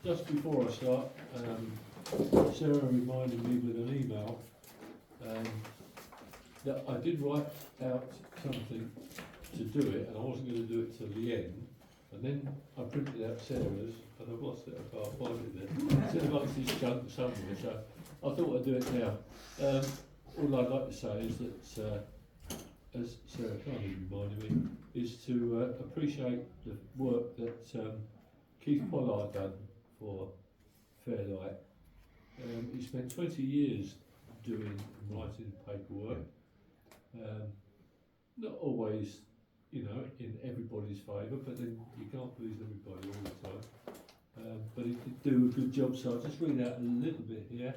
Just before I start, Sarah reminded me with an email that I did write out something to do it, and I wasn't going to do it till the end. And then I printed out Sarah's, and I've lost it. I can't find it there. It's in amongst this junk somewhere, so I thought I'd do it now. All I'd like to say is that, as Sarah kindly reminded me, is to appreciate the work that Keith Pollard done for Fairlight. He spent 20 years doing and writing paperwork. Not always, you know, in everybody's favour, but then you can't please everybody all the time. But he did do a good job, so I'll just read out a little bit here.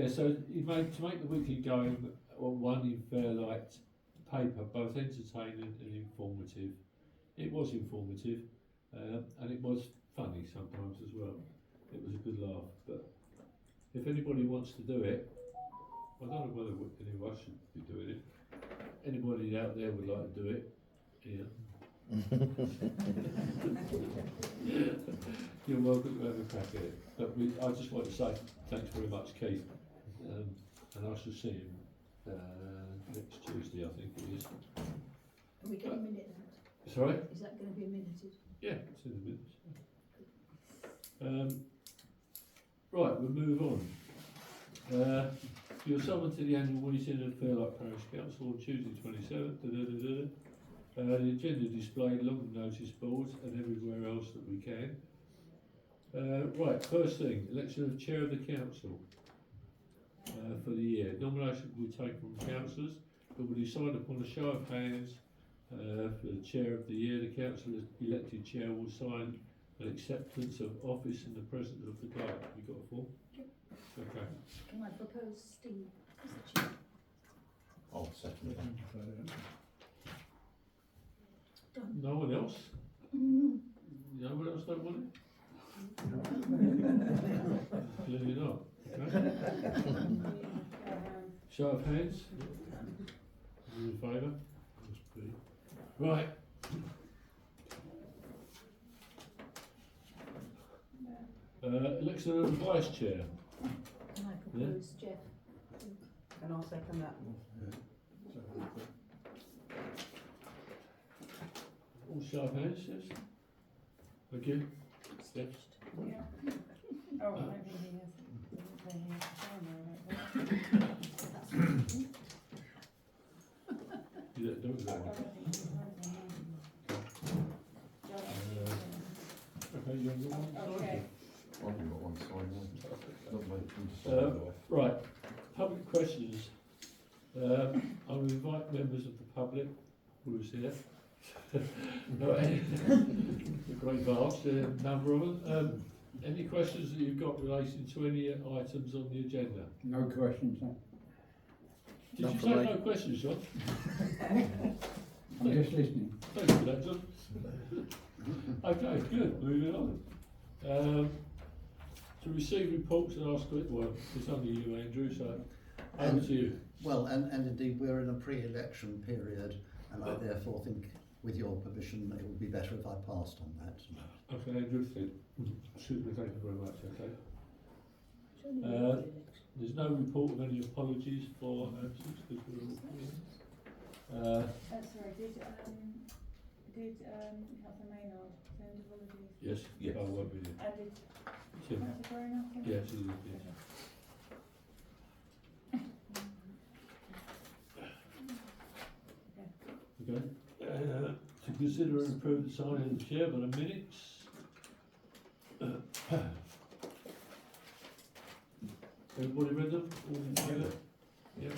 So he made to make the weekly going one in Fairlight paper, both entertaining and informative. It was informative, and it was funny sometimes as well. It was a good laugh. But if anybody wants to do it, I don't know whether any of us should be doing it. Anybody out there would like to do it? Yeah. You're welcome to have a crack at it. But I just want to say thanks very much, Keith, and I shall see him next Tuesday, I think it is. Are we going to minute that? Sorry? Is that going to be minuted? Yeah, it's in a minute. Right, we'll move on. You're summoned to the annual meeting of Fairlight Parish Council on Tuesday 27th. The agenda displayed along the notice boards and everywhere else that we can. Right, first thing, election of Chair of the Council for the year. Nomination will be taken from councillors, but will decide upon a show of hands for the Chair of the year. The council elected Chair will sign an acceptance of office in the presence of the clerk. Have you got a form? Yep. Okay. Can I propose Steve as the chair? I'll second that. Done. No one else? No one else don't want it? Clearly not. Okay. Show of hands. All in favour? Right. Election of the Vice Chair. Can I propose Jeff? And I'll second that. All show of hands, yes? Thank you. Yes. Yeah. Oh, maybe he has. Doesn't say he has to sign there, You don't do that one. Okay, you're on the one side. Okay. I've got one side, not wait for you to sign off. Right, public questions. I will invite members of the public who is here. A great vast number of them. Any questions that you've got relating to any items on the agenda? No questions, sir. Did Not you for say me. no questions, John? I'm just listening. Thanks for that, John. Okay, good, moving on. To receive reports and ask questions, well, it's only you, Andrew, so over to you. Well, and indeed we're in a pre-election period, and I therefore think, with your permission, it would be better if I passed on that. Okay, Andrew, super, thank you very much, okay. It's only a election. There's no report of any apologies for absence, because we're all here. Sorry, did Councillor Maynard send apologies? Yes, Yes. I won't be here. And did Tim? Councillor Grona? Yes, he did, yes. Okay. To consider and approve the signing of the chair by the minutes. Everybody read them? All in favour? Yeah.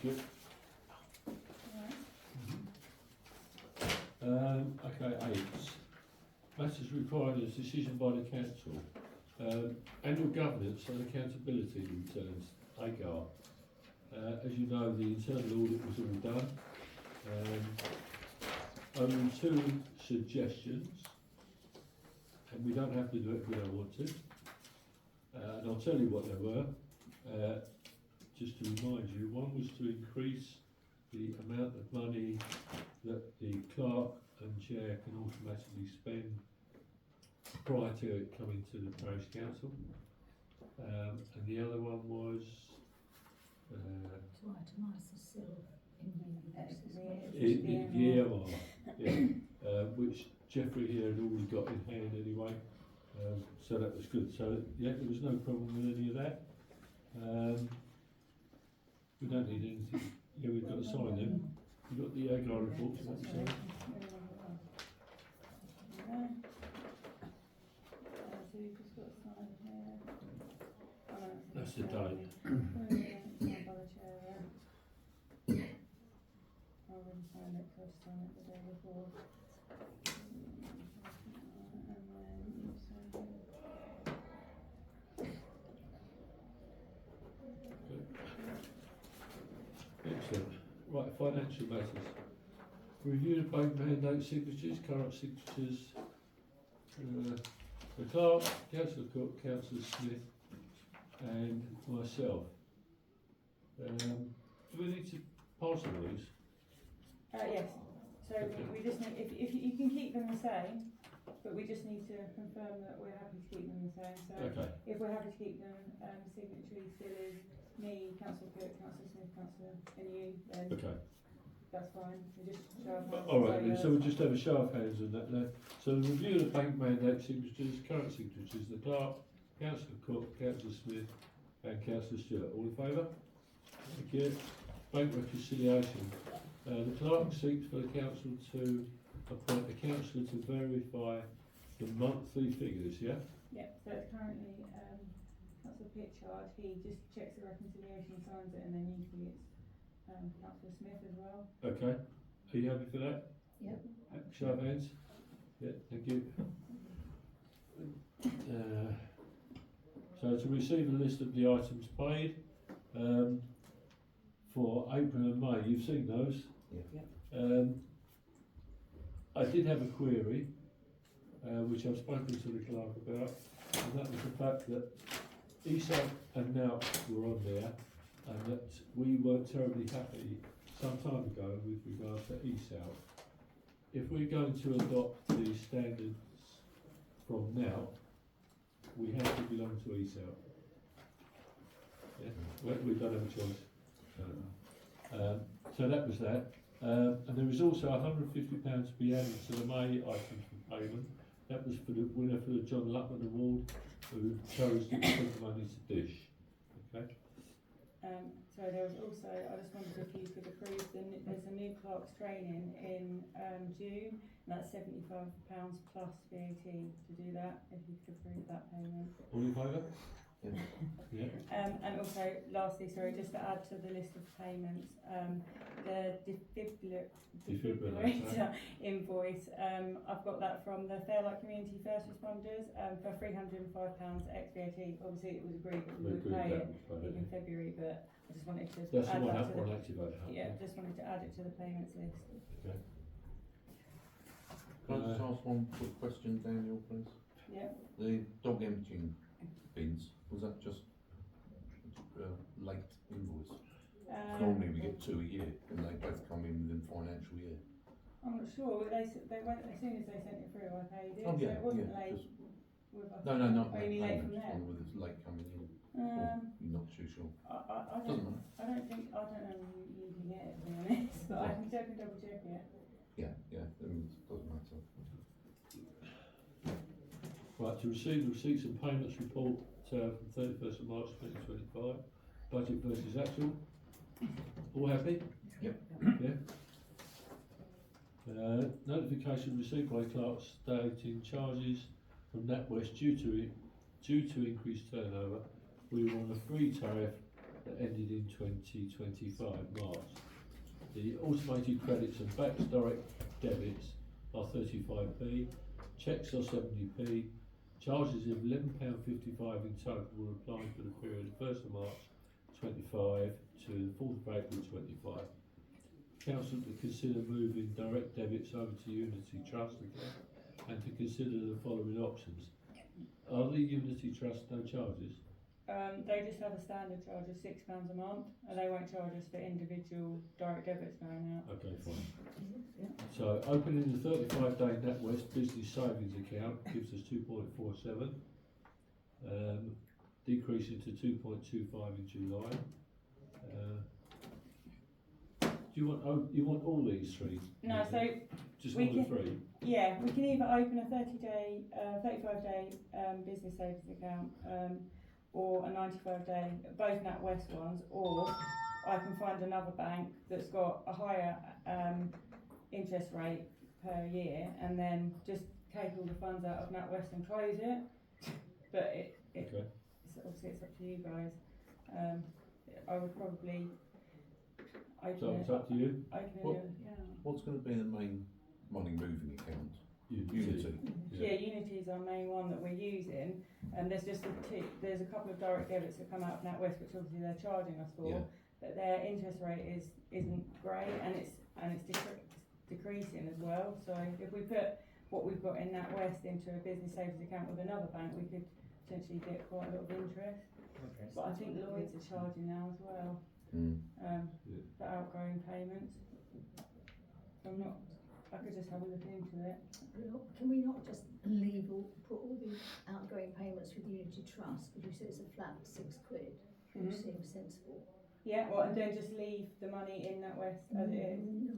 Good. Okay, 8. Matters requiring a decision by the council. Annual governance and accountability returns, AGAR. As you know, the internal audit was all done. only two suggestions, and we don't have to do it if we don't want to. And I'll tell you what they were, just to remind you. One was to increase the amount of money that the clerk and chair can automatically spend prior to it coming to the parish council. And the other one was, To itemise the sill in the the EMR, yeah, which Jeffrey here had already got in hand anyway, so that was good. So yeah, there was no problem with any of that. We don't need anything. Yeah, we've got to sign them. We've got the AGAR reports. You want to sign? So you've just got to sign here. Oh, no, That's the date. Signed by the chair, yeah. I wouldn't sign it because I've signed it the day before. And then you sign it. Excellent. Right, financial matters. Review the bank mandate signatures, current signatures. The clerk, Councillor Cook, Councillor Smith, and myself. Do we need to pass on these? Yes, so we just need, if you can keep them the same, but we just need to confirm that we're happy to keep them the same. So Okay. if we're happy to keep them, signatory still is me, Councillor Cook, Councillor Smith, Councillor and you, then Okay. that's fine. We just show of hands. All right, then, so we'll just have a show of hands on that now. So the review of the bank mandate signatures, current signatures, the clerk, Councillor Cook, Councillor Smith, and Councillor Stewart. All in favour? Thank you. Bank reconciliation. The clerk seeks for the council to appoint a councillor to verify the monthly figures, yeah? Yeah, so it's currently, Councillor Pitchard, he just checks the reconciliation, signs it, and then usually it's, Councillor Smith as well. Okay. Are you happy for that? Yep. Show of hands? Yeah, thank you. So to receive a list of the items paid, for April and May, you've seen those? Yeah. I did have a query, which I've spoken to the clerk about, and that was the fact that ESAP and NOUT were on there, and that we weren't terribly happy some time ago with regards to ESAP. If we're going to adopt the standards from NOUT, we have to belong to ESAP. Yeah, we don't have a choice. So that was that. And there was also £150 to be added to the May item for payment. That was for the winner for the John Lutman Award, who chose to put the money to Dish. Okay. So there was also, I just wondered if you could approve there's a new clerk's training in June, and that's £75 plus VAT to do that, if you could approve that payment. All in favour? Yeah. And also, lastly, sorry, just to add to the list of payments, the defibrillator invoice, I've got that from the Fairlight Community First Responders for £305 ex VAT. Obviously, it was agreed that we would pay it in February, but I just wanted to That's the add one that up to on the activate. yeah, just wanted to add it to the payments list. Okay. Can I just ask one quick question, Daniel, please? Yeah. The dog emptying bins, was that just late invoice? Normally we get 2 a year, and they both come in within financial year. I'm not sure. They went as soon as they sent it through. I paid it, Oh, yeah, so it wasn't yeah, late. just- With us. No, not Oh, you mean late from payment, there? just whether it's late coming in. You're not too sure. I Doesn't don't. matter. I don't think. I don't know when you can get it, to be honest. But I can double check it. Yeah, it doesn't matter. Right, to receive the receipts and payments report from 31st of March 2025, budget versus actual. All happy? Yep. Yeah. Notification received by clerks stating charges from NatWest due to increased turnover. We were on a free tariff that ended in 2025 March. The automated credits and backs direct debits are 35p, cheques are 70p. Charges of £11.55 in total were applied for the period 1st of March 25 to the 4th of April 25. council to consider moving direct debits over to Unity Trust account and to consider the following options. Are the Unity Trust no charges? They just have a standard charge of £6 a month, and they won't charge us for individual direct debits going out. Okay, fine. So opening the 35-day NatWest business savings account gives us 2.47, decreasing to 2.25 in July. Do you want all these three? No, so Just we all the can- three? yeah, we can either open a 35-day business savings account, or a 95-day, both NatWest ones, or I can find another bank that's got a higher interest rate per year, and then just take all the funds out of NatWest and close it. But Okay. obviously it's up to you guys. I would probably open So it. it's up to you? What- Yeah. What's going to be the main money moving account? Unity. Yeah, Unity is our main one that we're using, and there's just there's a couple of direct debits that come out of NatWest, which obviously they're charging us for, Yeah. but their interest rate isn't great, and it's decreasing as well. So if we put what we've got in NatWest into a business savings account with another bank, we could potentially get quite a lot of interest. But I think Lloyds are charging now as well, for outgoing payments. I could just have a look into it. Can we not just put all the outgoing payments with Unity Trust, because you said it's a flat £6, which seems sensible. Yeah, well, and then just leave the money in NatWest as it is. No.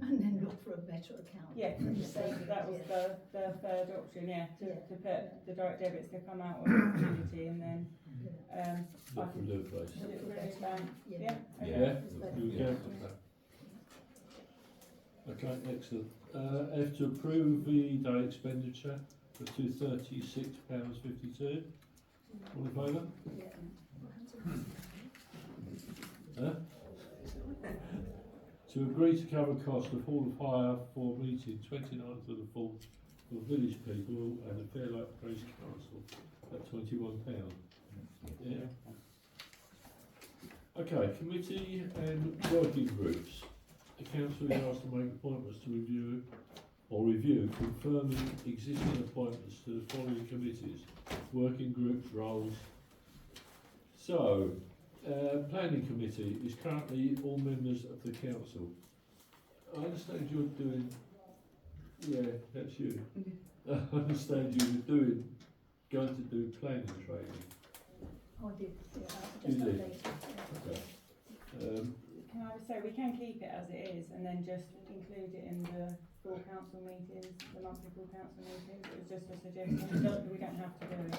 And then look for a better account. Yeah, so that was the third option, to put the direct debits to come out of Unity, and then Look for a new place. put it for a new bank. Yeah. Yeah? It's You better. can. Okay, excellent. F to approve the day expenditure for £236.52. All in favour? Yeah. To agree to cover cost of hall of hire for meeting 29th of the 4th for village people and the Fairlight Parish Council at £21. Yeah. Okay, committee and working groups. The council is asked to make appointments to review confirming existing appointments to the following committees, working groups, roles. So, planning committee is currently all members of the council. I understand you're doing, that's you. I understand you were going to do planning training. Oh, I did, yeah, I You just did? updated. Okay. Can I just say, we can keep it as it is, and then just include it in the full council meetings, the monthly full council meetings. It was just a suggestion. We don't have to do it.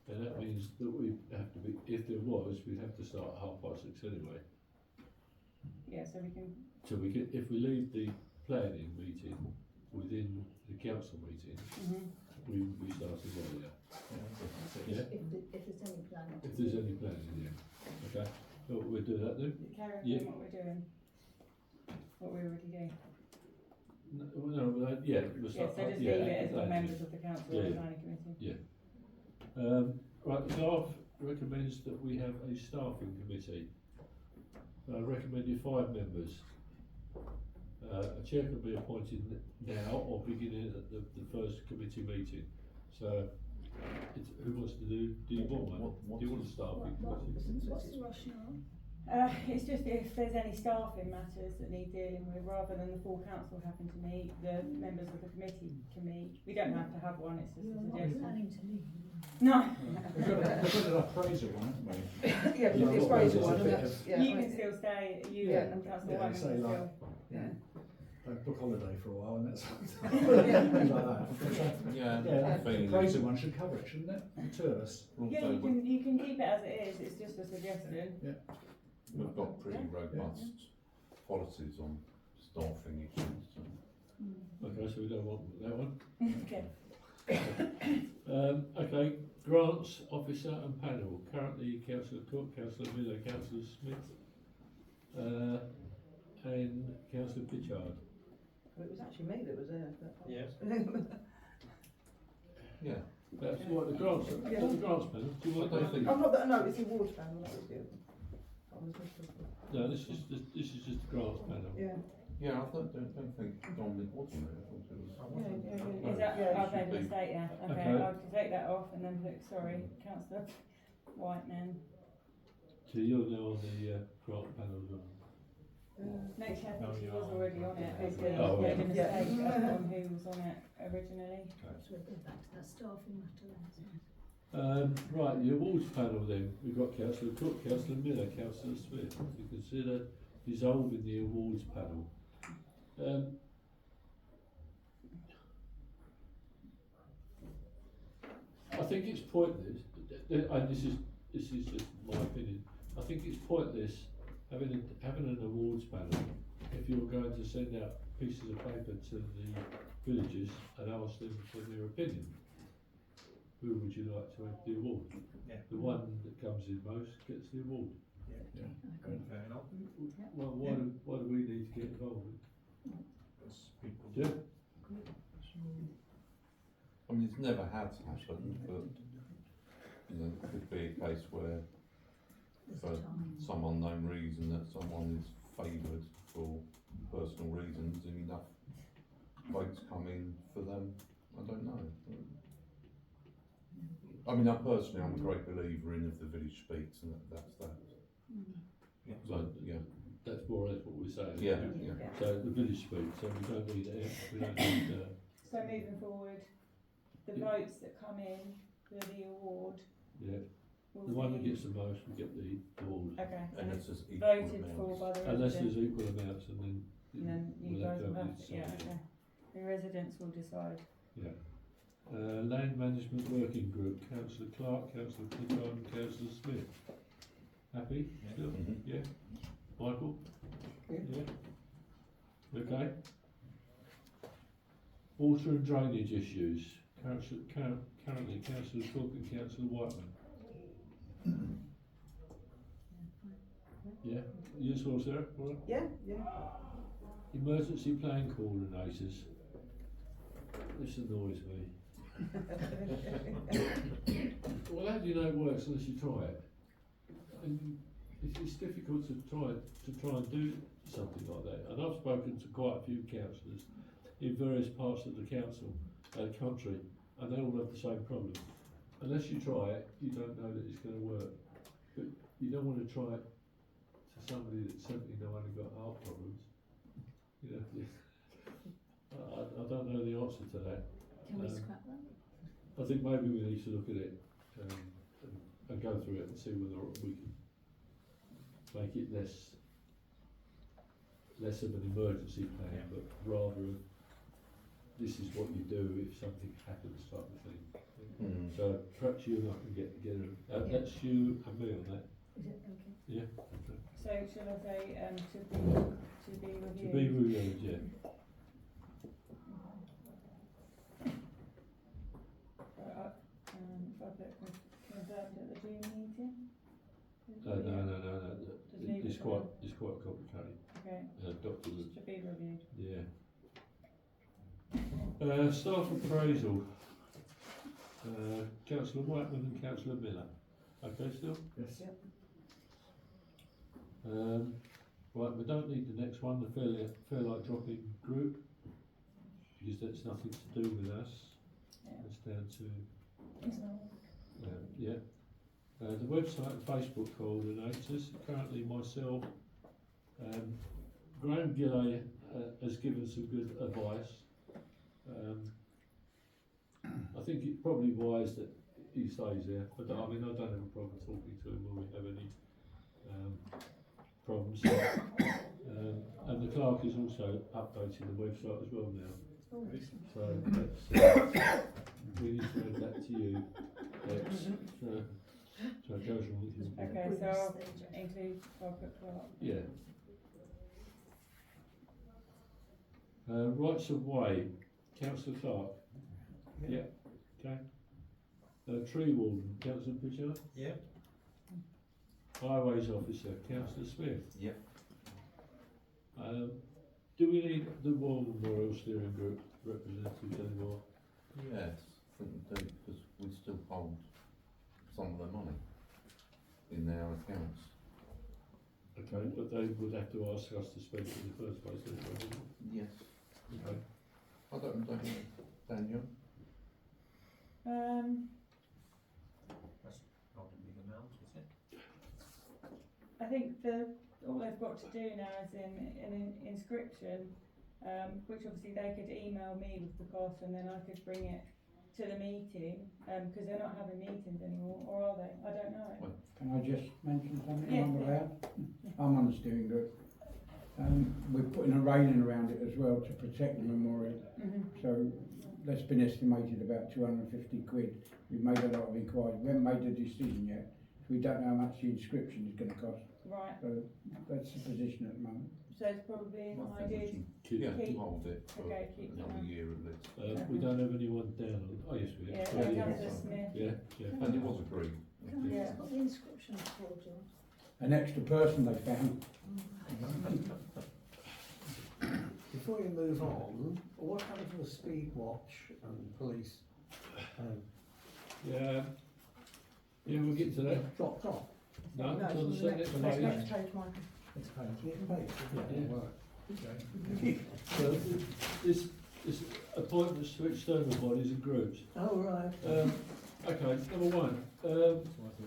And that means that we have to be, if there was, we'd have to start at 6:30 anyway. Yeah, so we can. So we can, if we leave the planning meeting within the council meeting, we start earlier. Yeah? If there's any planning. If there's any planning, yeah. Okay. So we'll do that then? Carry on Yeah. doing what we're doing. What we already do. We'll Yeah, so just leave it as the members of the council or the Yeah. planning committee. Right, the staff recommends that we have a staffing committee. I recommended 5 members. A chair can be appointed now or beginning at the first committee meeting. So, who wants to do you want one? Do you want a staffing committee? What's the rationale? It's just if there's any staffing matters that need dealing with, rather than the full council having to meet, the members of the committee can meet. We don't have to have one, it's just a You're not suggestion. planning to leave. No. We've got an appraiser one, haven't we? Yeah, Yeah, the appraisal one, and there's a that's, bit yeah. You can still stay, you Yeah. and Councillor Yeah, Whiteman say can like, still. Yeah. book holiday for a while and that's things like that. Yeah, Yeah, the feeling appraiser one should cover it, shouldn't it? The two of us. Yeah, you can keep it as it is, it's just a suggestion. We've got pretty robust policies on staffing issues. So. Okay, so we don't want that one. Okay. Okay, grants officer and panel. Currently Councillor Cook, Councillor Miller, Councillor Smith, and Councillor Pitchard. It was actually me that was there. Yes. Yeah. That's what the grants. The grants panel. Do you want I don't that? think- I'm not that, no, it's the water panel, that was good. I was just, No, this is just a grants panel. Yeah. Yeah, I don't think Dominic was on it, I thought it was. Is that, Yeah, I've made a should be. mistake, yeah, okay, Okay. I'll take that off and then put, sorry, councillor Whiteman. So you're now on the grant panel as well. No, actually, I No, think she you was are. already on it, it's Oh, made a yeah. mistake on who was on it originally. So we'll go back to that staffing matter then, isn't it? Right, the awards panel then, we've got Councillor Cook, Councillor Miller, Councillor Smith, to consider dissolving the awards panel. I think it's pointless, and this is just my opinion, I think it's pointless having an awards panel if you're going to send out pieces of paper to the villagers and ask them for their opinion. Who would you like to have the award? Yeah. The one that comes in most gets the award. Yeah. I agree. Fair enough. Well, why do we need to get involved? Because people. Yeah. I mean, it's never had happened, but, you know, it could be a case where There's for time. some unknown reason that someone is favoured for personal reasons and enough votes come in for them, I don't know. I mean, I'm a great believer in if the village speaks and that's that. Yeah. So, yeah, That's more or less what we're saying. yeah, yeah. So the village speaks, so we don't need it, we don't need, So moving forward, the Yeah. votes that come in for the award yeah, will the one that be- gets the most will get the award. Okay, And so it's just equal voted for amounts. by the Unless there's residents, equal amounts and then. and then you we'll guys will go have, with yeah, decide. okay. The residents will decide. Land Management Working Group, Councillor Clark, Councillor Clifford and Councillor Smith. Happy? Yeah. Still? Mhm. Yeah? Michael? Yeah. Okay. Water and drainage issues, currently Councillor Cook and Councillor Whiteman. Yeah, you as well, Sarah? All right. Yeah, yeah. Emergency plan coordinators. This annoys me. Well, how do you know it works unless you try it? And it's difficult to try and do something like that. And I've spoken to quite a few councillors in various parts of the council, country, and they all have the same problem. Unless you try it, you don't know that it's going to work. But you don't want to try it to somebody that's 79 and got heart problems. You know, I don't know the answer to that. Can we Um, scrap that? I think maybe we need to look at it and go through it and see whether we can make it less of an emergency plan, Yeah. but rather of this is what you do if something happens type of thing. Mm. So perhaps you and I can get together. Yeah. That's you and me on that. Is it okay? Yeah. So shall I say, to be To reviewed? be reviewed, yeah. If I put confirmed at the June meeting? No. Just leave It's it quite complicated. Okay, Dr. Wood. to be reviewed. Yeah. Staff appraisal. Councillor Whiteman and Councillor Miller. Okay, still? Yes. Right, we don't need the next one, the Fairlight Dropping Group, because that's nothing to do with us. Yeah. It's down to, It's not. yeah. The website and Facebook coordinators, currently myself, Graham Gilley has given some good advice. I think it's probably wise that he stays there, but I mean, I don't have a problem talking to him when we have any problems. And the clerk is also updating the website as well now. So that's, we need to add that to you. So it goes on with you. Okay, so I'll include corporate clerk. Yeah. Rights of way, Councillor Clark. Yeah. Okay. Tree warden, Councillor Pritchard. Yeah. Highways officer, Councillor Smith. Yep. Do we need the Royal Memorial Steering Group representatives anymore? Yes, I think we do, because we still hold some of the money in our accounts. Okay, but they would have to ask us to speak in the first place, wouldn't they? Yes. Okay. I don't know, Daniel. That's not a big amount, is it? I think all they've got to do now is an inscription, which obviously they could email me with the cost and then I could bring it to the meeting, because they're not having meetings anymore, or are they? I don't know. Can I just mention something Yeah, on the yeah. layout? I'm on the steering group. We're putting a railing around it as well to protect the memorial. So that's been estimated about 250 quid. We've made a lot of inquiries. We haven't made a decision yet. So we don't know how much the inscription is going to cost. Right, So that's the position at the moment. so it's probably an idea. Yeah, Keep- hold it for okay, keep another that. year at least. We don't have anyone down on, oh yes we Yeah, have. Councillor Smith. Yeah, yeah. And it was agreed. Can I Yeah. ask what the inscription is for, John? An extra person they found. Before you move on, what happened to the speed watch and police? Yeah, yeah, we'll get to that. Dropped off. No, No, it's on the it's on the second next page. page, Michael. It's paid. Yeah. Right. So this appointments to external bodies and groups. Oh, right. Okay, number one,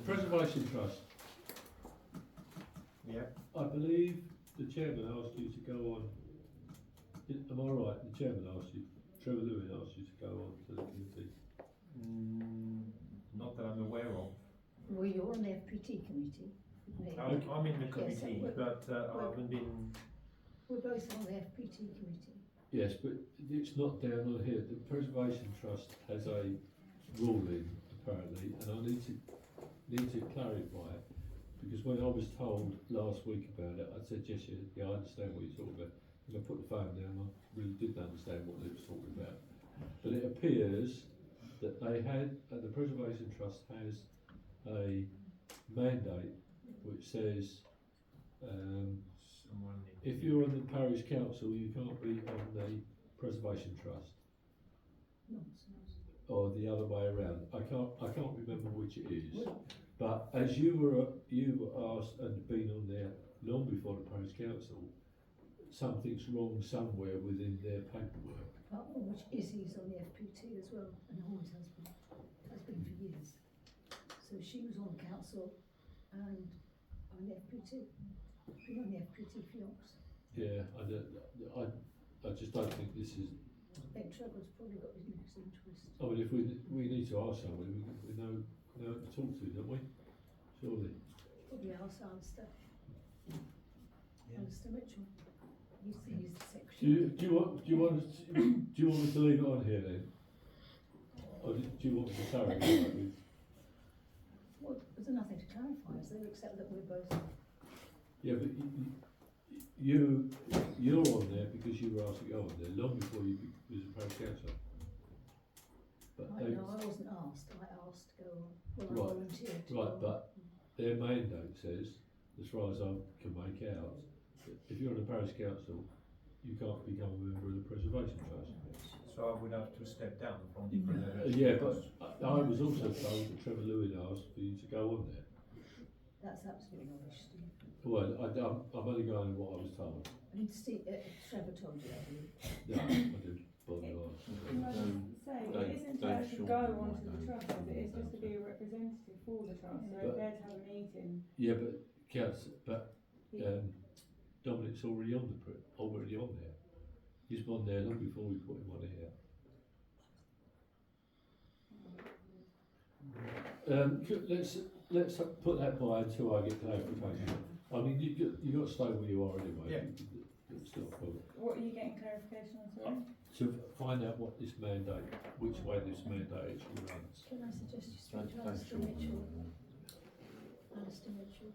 Preservation Trust. Yeah. I believe the chairman asked you to go on, am I right, the chairman asked you, Trevor Lewin asked you to go on to the committee? Not that I'm aware of. Well, you're on the FPT committee. Me. I'm in the Yes, committee, we're- but I haven't been. We're both on the FPT committee. Yes, but it's not down on here, the Preservation Trust has a ruling apparently, and I need to clarify it, because when I was told last week about it, I said, yes, yeah, I understand what you're talking about, and I put the phone down, I really didn't understand what they was talking about. But it appears that they had, the Preservation Trust has a mandate which says, Someone if you're on the parish council, you can't be on the Preservation Trust, Nonsense. or the other way around. I can't remember which it is. But as you were asked and been on there long before the parish council, something's wrong somewhere within their paperwork. Part of which Izzy's on the FPT as well, and always has been for years. So she was on council and on the FPT. Been on the FPT for yonks. Yeah, I just don't think this is. I think Trevor's probably got his next interest. I mean, if we need to ask somebody, we know who to talk to, don't we? Surely. Probably ask Alistair. Alistair Mitchell. He's the secretary. Do you want me to leave it on here then? Or do you want me to clarify it with? Well, there's nothing to clarify, is there, except that we're both. Yeah, but you're on there because you were asked to go on there long before you was a parish councillor. But I wasn't asked. I asked to go on. Well, I Right, volunteered. to right, go on. but their mandate says, as far as I can make out, that if you're on a parish council, you can't become a member of the Preservation Trust. So I would have to step down from the preservation. Yeah, but I was also told that Trevor Lewin asked for you to go on there. That's absolutely rubbish, Steve. Well, I'm only going on what I was told. I mean, Steve, Trevor told you that, didn't he? No, I didn't bother ask. Can I just say, it isn't to actually go onto the trust, is it? It's just to be a representative for the trust, so if they're to have a meeting. Yeah, but Dominic's already on there. He's on there long before we put him on here. Let's put that by until I get clarification. I mean, you got to stay where you are anyway. Yeah. It's not a problem. What are you getting clarification on, sorry? To find out what this mandate, which way this mandate actually runs. Can I suggest you speak to Don't Alistair show Mitchell? me. Alistair Mitchell.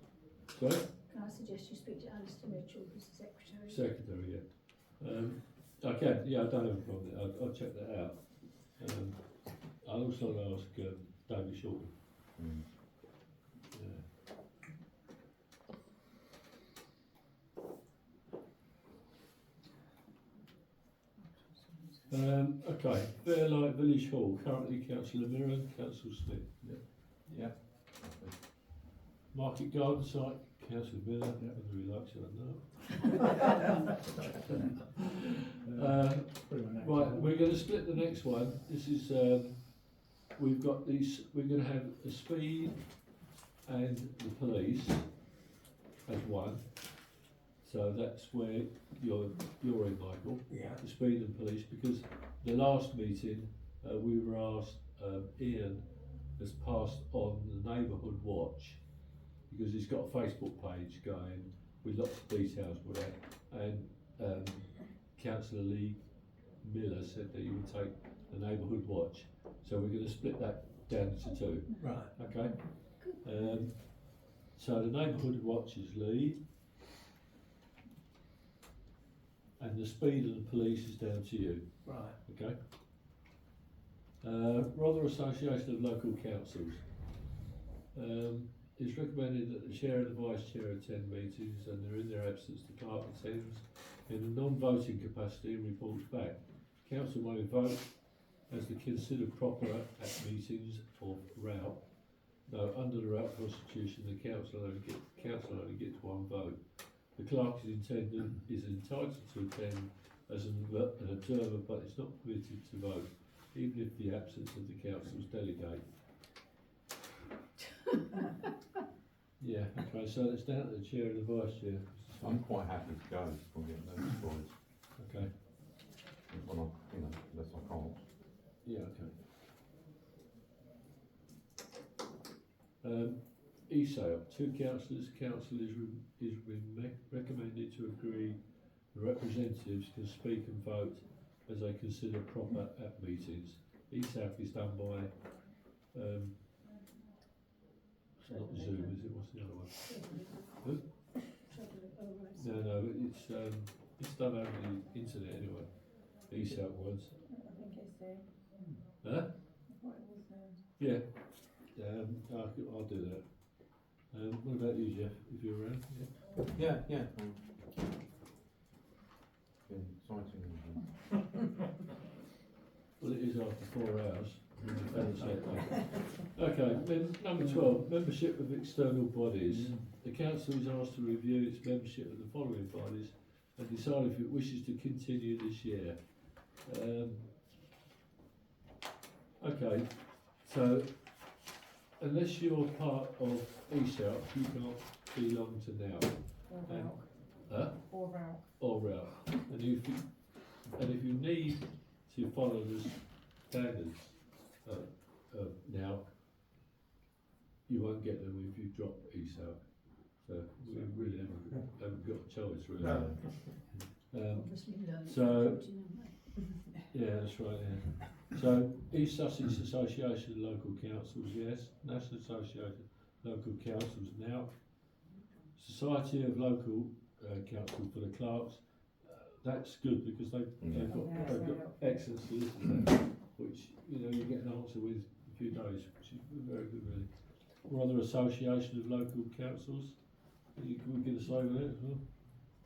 Sorry? Can I suggest you speak to Alistair Mitchell, who's the secretary? Secretary, yeah. I can, yeah, I don't have a problem with that. I'll check that out. I'll also ask David Shorten. Yeah. Okay, Fairlight Village Hall, currently Councillor Mirren, Councillor Smith. Yeah. Market Garden site, Councillor Miller, whether he likes it or not. Right, we're going to split the next one. This is, we've got these, we're going to have a speed and the police as one. So that's where you're in, Michael. Yeah. The speed and police, because the last meeting, we were asked, Ian has passed on the neighbourhood watch, because he's got a Facebook page going with lots of details with it, and Councillor Lee Miller said that he would take the neighbourhood watch, so we're going to split that down to two. Right. Okay. So the neighbourhood watch is Lee, and the speed of the police is down to you. Right. Okay. Rother Association of Local Councils. It's recommended that the chair and the vice chair attend meetings, and they're in their absence the clerk attends in a non-voting capacity and reports back. Council may vote as they consider proper at meetings of route. No, under the route constitution, the council only gets one vote. The clerk is entitled to attend as an observer, but is not permitted to vote, even if the absence of the council's delegate. Yeah, okay, so it's down to the chair and the vice chair. I'm quite happy to go if I'm getting those stories. Okay, When I, unless I can't. yeah, okay. ESAL, two councillors, council is recommended to agree the representatives can speak and vote as they consider proper at meetings. ESAP is done by, it's not Zoom, is it? What's the other one? Who? No, it's done over the internet anyway. ESAP ones. I think it's there. Huh? I thought it was there. Yeah. I'll do that. What about you, Jeff, if you're around? Yeah. Yeah. Exciting. Well, it is after 4 hours. Okay, number 12, membership of external bodies. The council is asked to review its membership of the following bodies and decide if it wishes to continue this year. Okay, so unless you're part of ESAP, you cannot belong to now. Or route. Huh? Or route. Or route. And if you need to follow the standards now, you won't get them if you drop ESAP. So we really haven't got a choice, really. Obviously learn. So, yeah, that's right, yeah. So, East Sussex Association of Local Councils, yes. National Association of Local Councils, now. Society of Local Council for the Clerks, that's good because they've got excellent solicitors, which, you get an answer with a few days, which is very good, really. Rother Association of Local Councils, we get a say with that as well?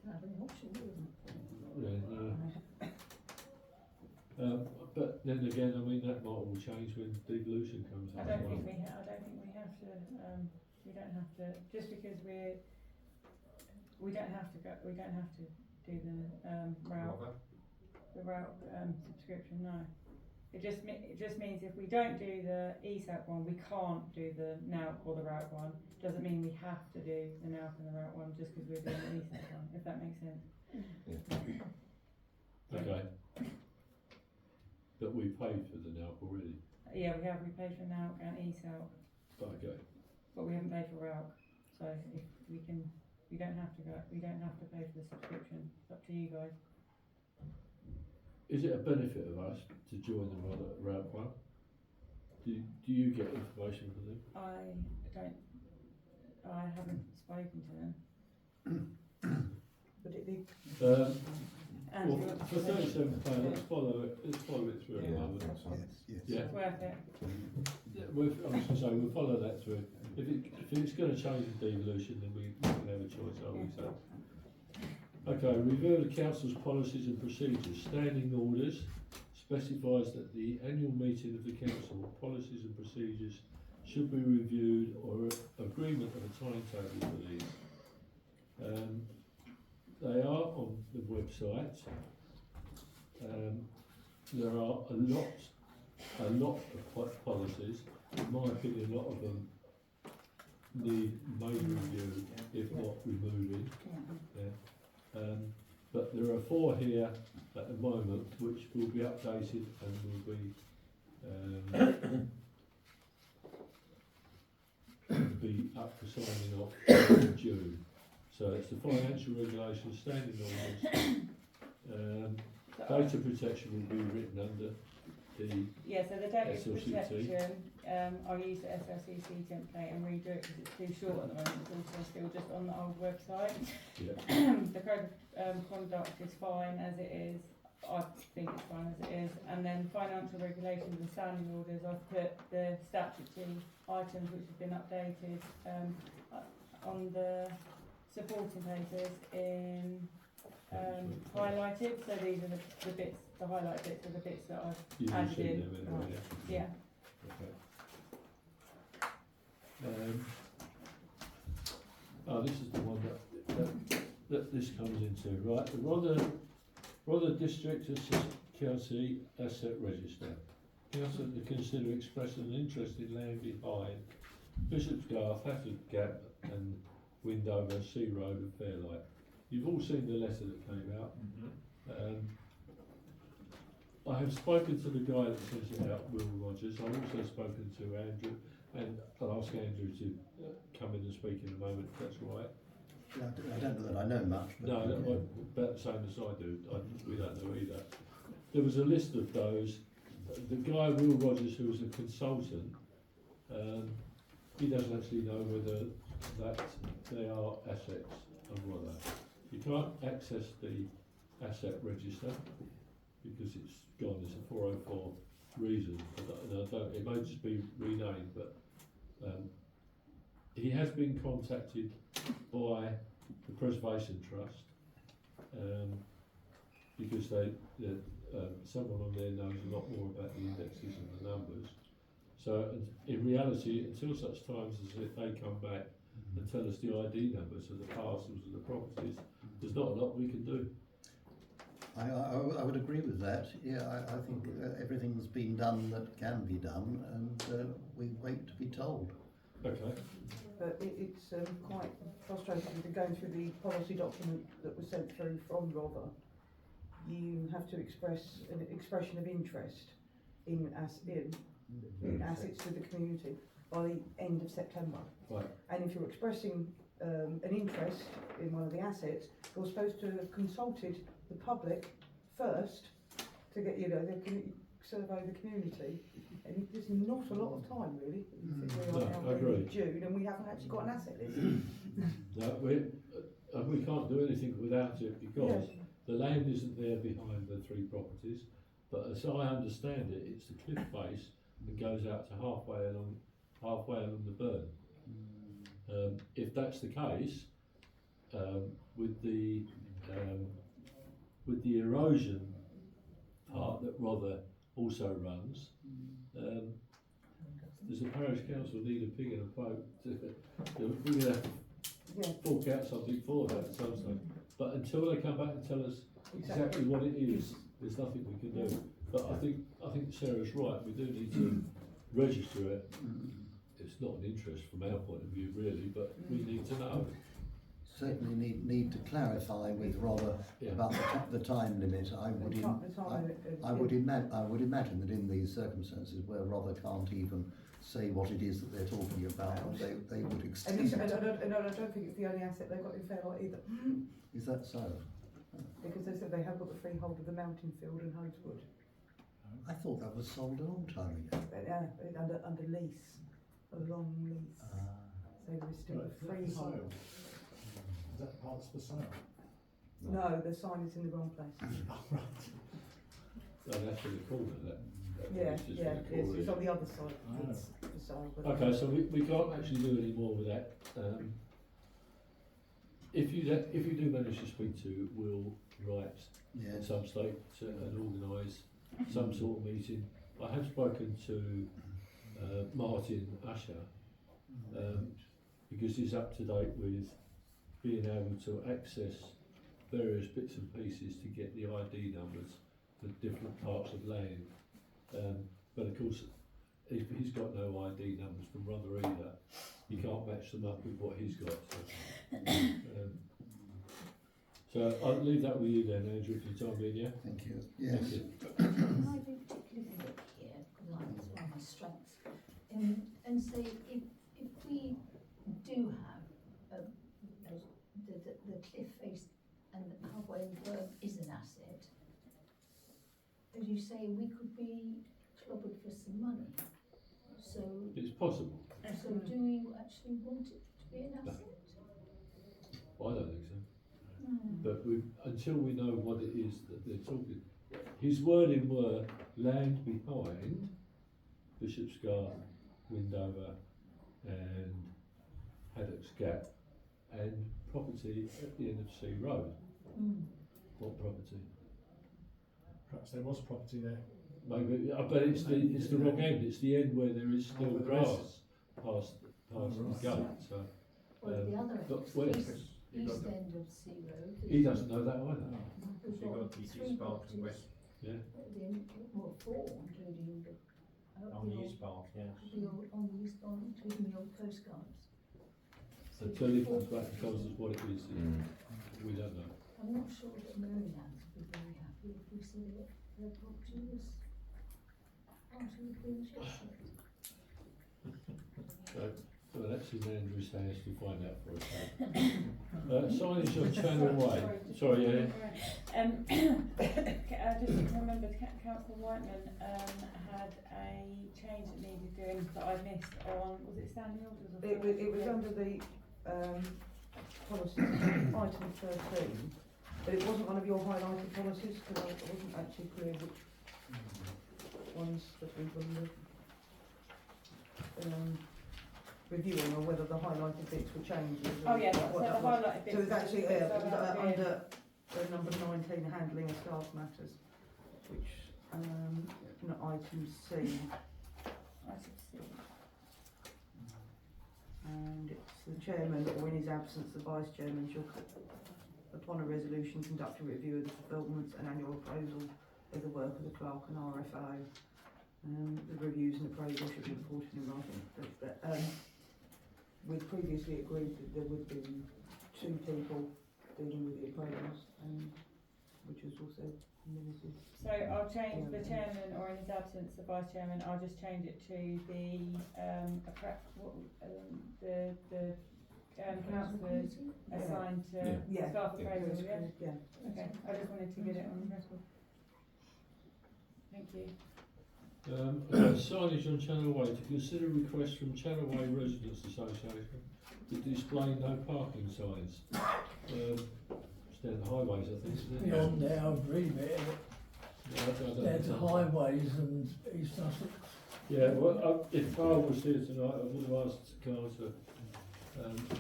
Have an option, wouldn't Yeah, no. But then again, that might all change when devolution comes I out. don't think we have to. We don't have to. Just because we don't have to go. We don't have to do the route. The route subscription. No. It just means if we don't do the ESAP one, we can't do the NOUT or the route one. Doesn't mean we have to do the NOUT and the route one just because we're doing the ESAP one. If that makes sense. Yeah. Okay. But we paid for the NOUT already. Yeah, we have. We paid for NOUT and ESAP, Okay. but we haven't paid for route. So if we can, we don't have to go. We don't have to pay for the subscription. It's up to you guys. Is it a benefit of us to join the route one? Do you get information from them? I haven't spoken to them. Would it be? And Well, you're- for £37, let's follow it through. Yeah, I think. Yes. Yeah. It's worth it. Yeah, I was going to say, we'll follow that through. If it's going to change the devolution, then we can have a choice, are we? So. Okay, review of the council's policies and procedures. Standing orders specifies that the annual meeting of the council policies and procedures should be reviewed or agreement of a timetable for these. They are on the website. There are a lot of policies. In my opinion, a lot of them need major review, if not removing. But there are 4 here at the moment which will be updated and will be up for signing off in June. So it's the financial regulations, standing orders, data protection will be written under the Yeah, so the data SLCT. protection, I'll use the SLCC template and redo it because it's too short at the moment, it's also still just on the old website. The code of conduct is fine as it is, I think it's fine as it is, and then financial regulations and standing orders, I've put the statutory items which have been updated on the supporting papers in highlighted, so these are the bits, the highlight bits are the bits that I've added in. Yeah. Okay. This is the one that this comes into, right? The Rother District Council Asset Register. Council to consider expressing an interest in land behind Bishop's Garth, Hatton Gap and Windover Sea Road and Fairlight. You've all seen the letter that came out. I have spoken to the guy that sent it out, Will Rogers. I've also spoken to Andrew, and I'll ask Andrew to come in and speak in a moment, if that's all right. Yeah, I don't know that I know much. But No, about the same as I do. We don't know either. There was a list of those. The guy, Will Rogers, who was a consultant, he doesn't actually know whether that they are assets of Rother. You can't access the asset register because it's gone. There's a 404 reason. And I don't, it may just be renamed, but he has been contacted by the Preservation Trust because someone on there knows a lot more about the indexes and the numbers. So in reality, until such times as if they come back and tell us the ID numbers of the parcels of the properties, there's not a lot we can do. I would agree with that. Yeah, I think everything's been done that can be done, and we wait to be told. Okay. But it's quite frustrating with going through the policy document that was sent through from Rother. You have to express an expression of interest in assets to the community by the end of September. Right. And if you're expressing an interest in one of the assets, you're supposed to have consulted the public first to get, survey the community. And there's not a lot of time really. We are now in June and we haven't actually got an asset list. No, we can't do anything without it because the land isn't there behind the 3 properties. But as I understand it, it's the cliff face that goes out to halfway along the burn. If that's the case, with the erosion part that Rother also runs, does the parish council need a pig in a boat to fork out something for that at some stage? But until they come back and tell us exactly what it is, there's nothing we can do. But I think Sarah's right. We do need to register it. It's not an interest from our point of view, really, but we need to know. Certainly need to clarify with Rother about the time limit. I would imagine that in these circumstances where Rother can't even say what it is that they're talking about, they would extend. And I don't think it's the only asset they've got in Fairlight either. Is that so? Because they said they have got the freehold of the Mountain Field and Hogswood. I thought that was sold a long time ago. But, under lease, a long lease. So there is still a freehold. Is that parts for sale? No, the sign is in the wrong place. Oh, right. So that's for the corner, that Yes, is just for the corner, it's on the other side. It's for sale. But Okay, so we can't actually do any more with that. If you do manage to speak to Will Wright at some stage and organise some sort of meeting, I have spoken to Martin Usher because he's up to date with being able to access various bits and pieces to get the ID numbers for different parts of land. But of course, if he's got no ID numbers from Rother either, you can't match them up with what he's got. So I'll leave that with you then, Andrew, for the time being, yeah? Thank you. Yes. Thank you. Can I be particularly quick here, because that's one of my strengths, and say if we do have the cliff face and the halfway in the berm is an asset, as you say, we could be clobbered for some money. So It's possible. do we actually want it to be an asset? Well, I don't think so. No. But until we know what it is that they're talking, his wording were land behind Bishop's Garden, Windover and Haddock's Gap, and property at the end of Sea Road. What property? Perhaps there was property there. Maybe, but it's the wrong end. It's the end where there is still grass past the gate. So Well, the other but end, where- east end of Sea Road. he doesn't know that either. We've So you've got got the three East Park and properties. West, Four, including the. on the East Park, yeah. On the east part, including the old coastguards. Until he comes back and tells us what it is, we don't know. I'm not sure that Maryland would be very happy if we said that their property was part of the Queen's Estate. So that's in Andrew's hands to find out for us. Signage on Channel Way. Sorry, yeah. I just remembered Councillor Whiteman had a change that needed doing that I missed on, was it standing orders or? It was under the policy item 13, but it wasn't one of your highlighted policies because I wasn't actually clear which ones that we were reviewing or whether the highlighted bits were changes. Oh yeah, so what the that was. highlighted bits. So it's actually bits it was I have here. under number 19, handling of staff matters, which item C, Item C. and it's the chairman or in his absence the vice chairman shall, upon a resolution, conduct a review of the performance and annual appraisal of the work of the clerk and RFO. The reviews and appraisal should be reported in writing. We'd previously agreed that there would be two people dealing with the appraisals, which was also limited. So I'll change the chairman or in his absence the vice chairman, I'll just change it to the councillors assigned to Yeah. staff appraisal, yeah? Yeah. Okay, I just wanted to get it on the record. Thank you. Signage on Channel Way to consider request from Channel Way Residents Association to display no parking signs. It's down the highways, I think, isn't it? Beyond our remit, there's highways and East Sussex. Yeah, well, if Carl was here tonight, I would have asked Carl to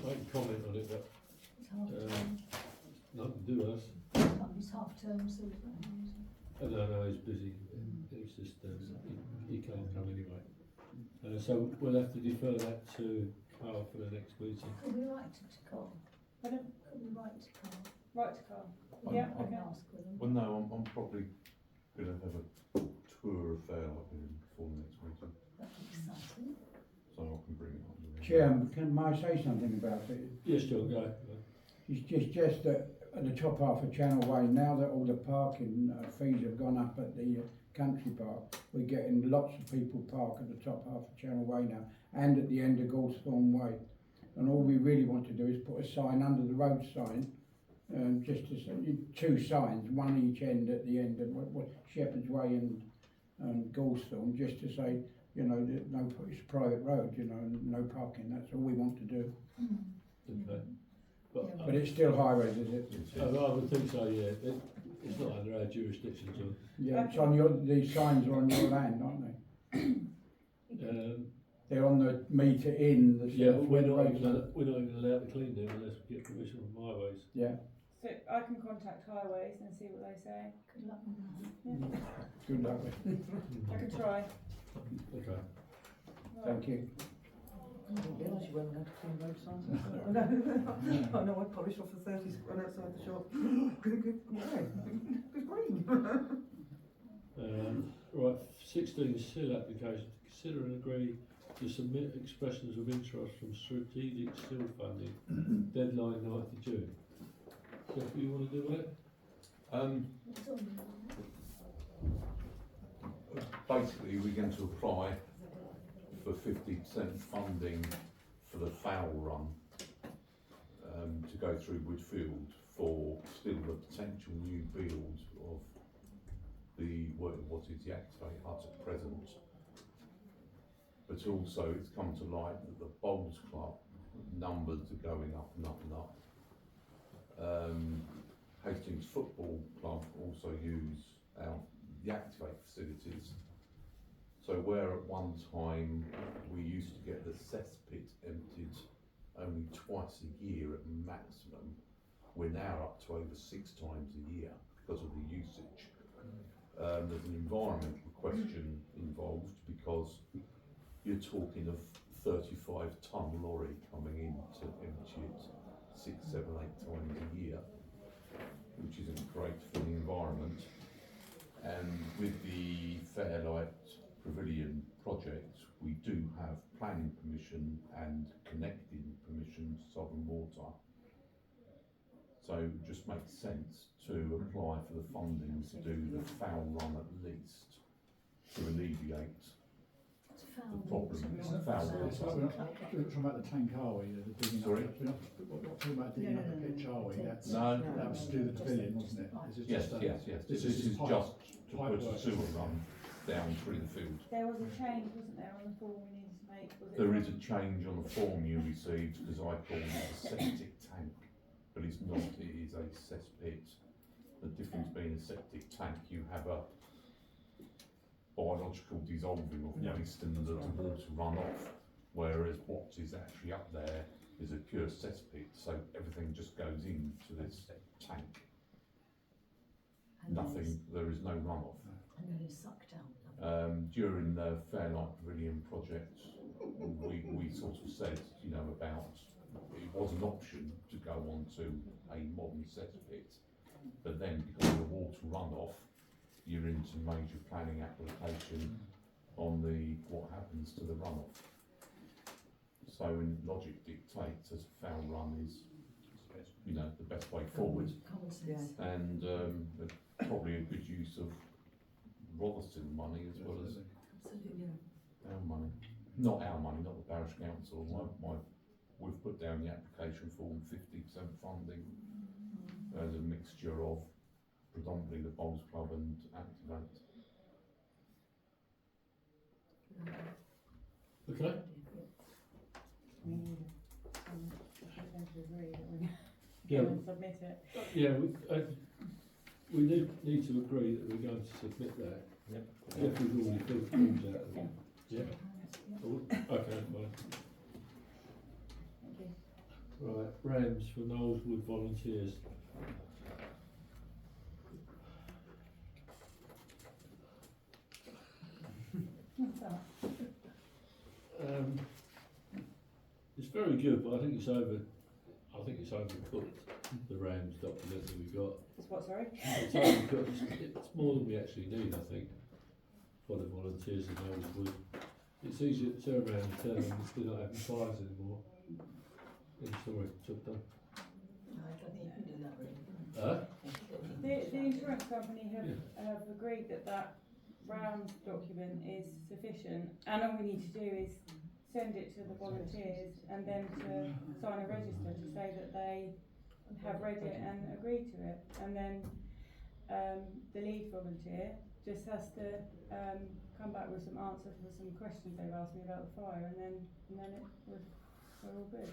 make a comment on it, but It's half term, nothing to do with us. it's half term, so it's not using. No, he's busy. It's just he can't come anyway. So we'll have to defer that to Carl for the next meeting. Could we write to Carl? Pardon? Could we write to Carl? Right to Carl. I'm- Yeah, I'm- okay. Ask with him. Well, no, I'm probably going to have a tour of Fairlight with him before the next meeting, That'd be exciting. so I can bring it on. Chair, can I say something about it? Yes, John, go. It's just that at the top half of Channel Way, now that all the parking fees have gone up at the country park, we're getting lots of people park at the top half of Channel Way now, and at the end of Goldthorne Way. And all we really want to do is put a sign under the road sign, just to say, two signs, one each end at the end of what Shepherd's Way and Goldthorne, just to say, you know, that no, it's a private road, you know, and no parking. That's all we want to do. Okay. But But it's still highways, is it? I would think so, yeah. It's not under our jurisdiction, John. Yeah, it's on your. The signs are on your land, aren't they? They're on the meter in the. Yeah, we're not roads even, are. we're not even allowed to clean them unless we get permission from highways. Yeah, So I can contact highways and see what they say. Good luck with that. good luck. I could try. Okay. Right. Thank you. I didn't realise you weren't allowed to clean road signs. I know. I know. I polished off the 30s one outside the shop. Good. Yeah. Good green. Right, 16 SIL application. Consider and agree to submit expressions of interest from strategic SIL funding. Deadline 9th of June. Jeff, you want to do that? It's on Basically, we're going to apply for 50% funding for the foul run to go through Woodfield for still the potential new build of the what is the Activate hut at present. But also it's come to light that the Bowls Club numbers are going up and up and up. Hastings Football Club also use the Activate facilities. So where at one time we used to get the cesspit emptied only twice a year at maximum, we're now up to over 6 times a year because of the usage. There's an environmental question involved because you're talking of 35-ton lorry coming in to empty it 6, 7, 8 times a year, which isn't great for the environment. And with the Fairlight Pavilion project, we do have planning permission and connecting permission to Southern Water. So it just makes sense to apply for the funding to do the foul run at least to alleviate the problem. It's It's foul foul water. water. We're not talking about the tank, are we? The digging Sorry? Up, we're not talking about digging up a pitch, are we? That's, No. that was to do with the pavilion, wasn't it? This is Yes, just a- yes, yes. This This is is pipe- just to pipe put a work, sewer isn't it? run down through the field. There was a change, wasn't there, on the form we needed to make? Was it There is from- a change on the form you received because I called it a septic tank, but it's not, it is a cesspit. The difference being a septic tank, you have a biological dissolving of waste and the water run off, whereas what is actually up there is a pure cesspit, so everything just goes into this tank. And then Nothing, there is no runoff. And then it's sucked out. During the Fairlight Pavilion project, we sort of said, you know, about it was an option to go on to a modern cesspit, but then because of the water runoff, you're into major planning application on the what happens to the runoff. So in logic dictates as a foul run is, you know, the best way forward, Common sense. and probably a good use of Rotherstone money as well as Absolutely. our money. Not our money, not the parish council. We've put down the application form 50% funding as a mixture of predominantly the Bowls Club and Activate. Okay. We need them to agree that we're Yeah. going to submit it. Yeah, we need to agree that we're going to submit that. Yep. Jeff has already filled things out. of it. Yeah. Oh, okay, fine. Thank you. Right, Rams for Knowleswood volunteers. What's that? It's very good, but I think it's overcooked, the Rams document that we got. It's what, sorry? It's overcooked, it's more than we actually need, I think, for the volunteers in Knowleswood. It's easier to turn around and tell them we're not having fires anymore. Yeah, sorry, job done. No, I don't think you can do that really. The insurance company have agreed that round document is sufficient, and all we need to do is send it to the volunteers and then to sign a register to say that they have read it and agreed to it, and then the lead volunteer just has to come back with some answers for some questions they've asked me about the fire, and then we're all good.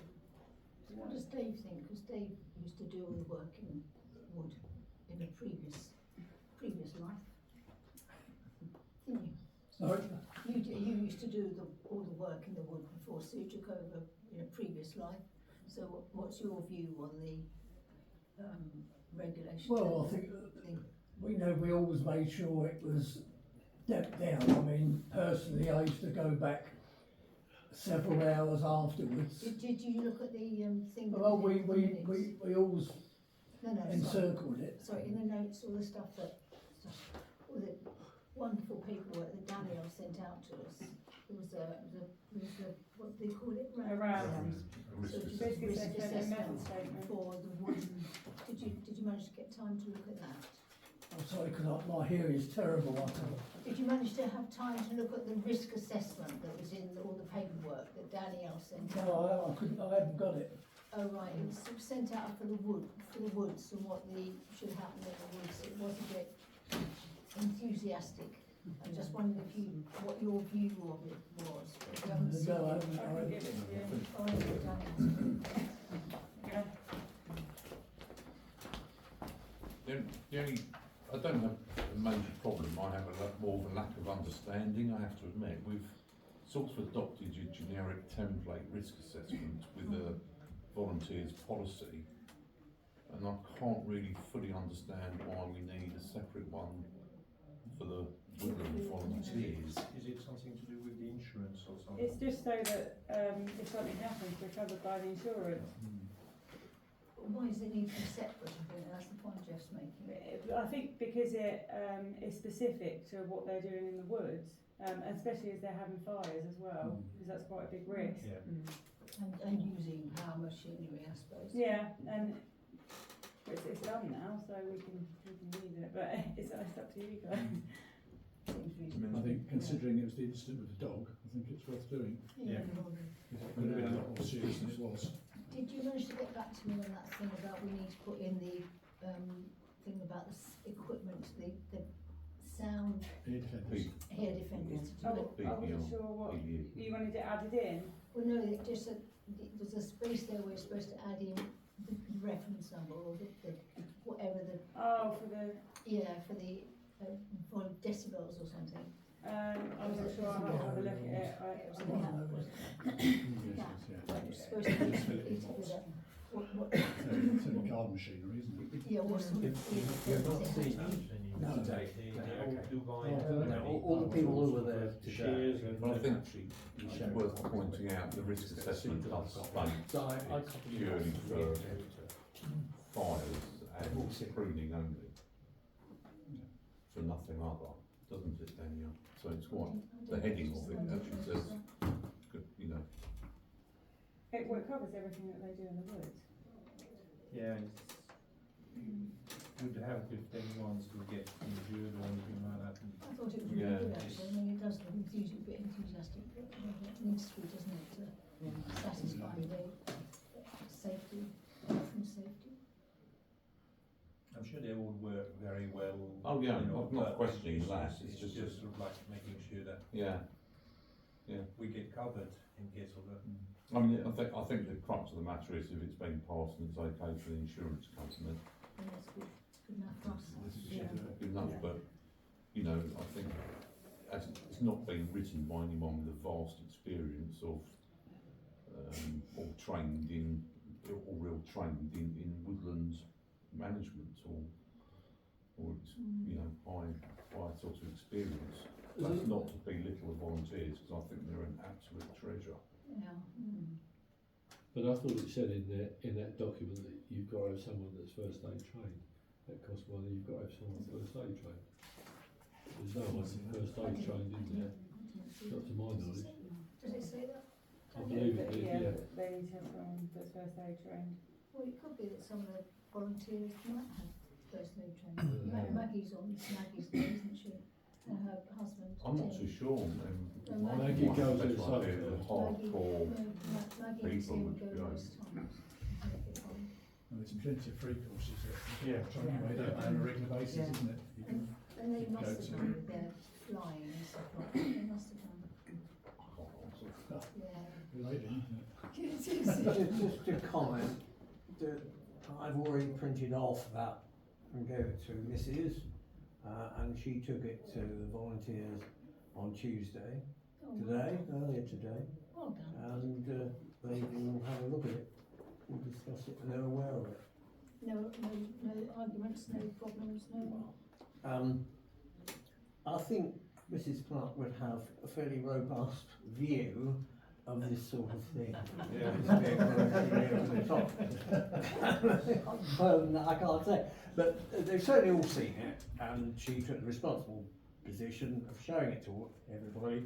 What does Dave think? Because Dave used to do all the work in wood in a previous life. Didn't you? Sorry? You used to do all the work in the wood before Sue took over in a previous life. So what's your view on the regulation? Well, I think we know we always made sure it was decked down. I mean, personally, I used to go back several hours afterwards. Did you look at the thing? that Well, was in the minutes? we all No, sorry. encircled it. Sorry, in the notes, all the stuff that, all the wonderful paperwork that Danielle sent out to us. There was a what do they call it? Around. So just Risk risk assessment and assessment method statement. for the wood. Did you manage to get time to look at that? I'm sorry, because my hearing is terrible. I can't. Did you manage to have time to look at the risk assessment that was in all the paperwork that Danielle sent out? No, I couldn't. I hadn't got it. Oh right, it was sent out for the woods and what should happen in the woods. It was a bit enthusiastic. I just wondered what your view of it was. If you haven't seen No, I it. haven't. I can give it to you. Oh, is it Danielle? Yeah. The only, I don't have a major problem, I have a lot more of a lack of understanding, I have to admit. We've sort of adopted your generic template risk assessment with a volunteers policy, and I can't really fully understand why we need a separate one for the woodland volunteers. Is it something to do with the insurance or something? It's just so that if something happens, we're covered by the insurance. Why does it need to be separate? I think that's the point Jeff's making. I think because it is specific to what they're doing in the woods, especially as they're having fires as well, because that's quite a big risk. Yeah. And using power machinery, I suppose. Yeah, and it's done now, so we can use it, but it's up to you guys. Seems I reasonable. think considering it was the incident with the dog, I think it's worth doing. Yeah. It could have been a lot more serious than it was. Did you manage to get back to me on that thing about we need to put in the thing about the equipment, the sound Air defenders. hair defenders? Did you I get- wasn't sure what you wanted it added in. Well, no, it just said there's a space there where you're supposed to add in the reference number or the whatever the Oh, for the for the decibels or something. I'm not sure. I'll have a look at it. It was in that, wasn't it? Yes, It yeah. was supposed to be completed with a what It's only garden machinery, isn't it? yeah, what sort of You've not seen No. all the people who were there today. But I think it's worth pointing out the risk assessment does state purely for fires and pruning only, for nothing other, doesn't it, Danielle? So it's quite, the heading of it actually says, you know. It covers everything that they do in the woods. Yeah, it's good to have if anyone's to get injured or anything like that. I thought it was really good actually. I mean, it does look a bit enthusiastic, but it needs to be, doesn't it, to satisfy the safety, health and safety. I'm sure they all work very well. Oh yeah, you know, I'm not but questioning that, it's just, sort of like making sure that yeah. we get covered in case of a. I mean, I think the crux of the matter is if it's been passed and it's okay for the insurance company, And that's good enough for us. good enough, but, you know, I think as it's not been written by anyone with a vast experience of, or trained in, or real trained in woodland management or you know, high sort of experience. That's not to belittle the volunteers, because I think they're an absolute treasure. Yeah. But I thought it said in that document that you've got to have someone that's first aid trained. That costs money, you've got to have someone first aid trained. There's no one first aid trained in there, not to my knowledge. Does it say that? I believe it did, yeah. They need to have someone that's first aid trained. Well, it could be that some of the volunteers might have first aid training. Maggie's there, isn't she? And her husband. I'm not Tim. too sure. Maggie goes that's inside. like the hardcore Maggie and people Tim would go go. most times. And there's plenty of free courses that Yeah. trying to rate out on a regular basis, Yeah. isn't it? You can And they must go have to- done with their flying and stuff like that. They must have done. Yeah. relating, Just to comment, that I've already printed off that and gave it to Mrs. And she took it to the volunteers on Tuesday, earlier today, Well done. and they will have a look at it and discuss it, and they're aware of it. No arguments, no problems, no. I think Mrs. Clark would have a fairly robust view of this sort of thing. Yeah. I can't say, but they've certainly all seen it, and she took the responsible position of showing it to everybody.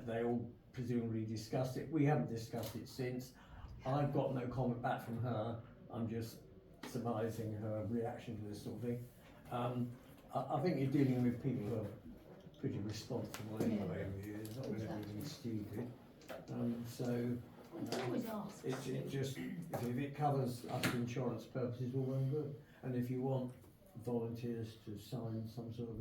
They all presumably discussed it. We haven't discussed it since. I've got no comment back from her. I'm just surmising her reaction to this sort of thing. I think you're dealing with people who are pretty responsible anyway. It's not going to be anything stupid. We can always ask. It just, if it covers us for insurance purposes, all well and good. And if you want volunteers to sign some sort of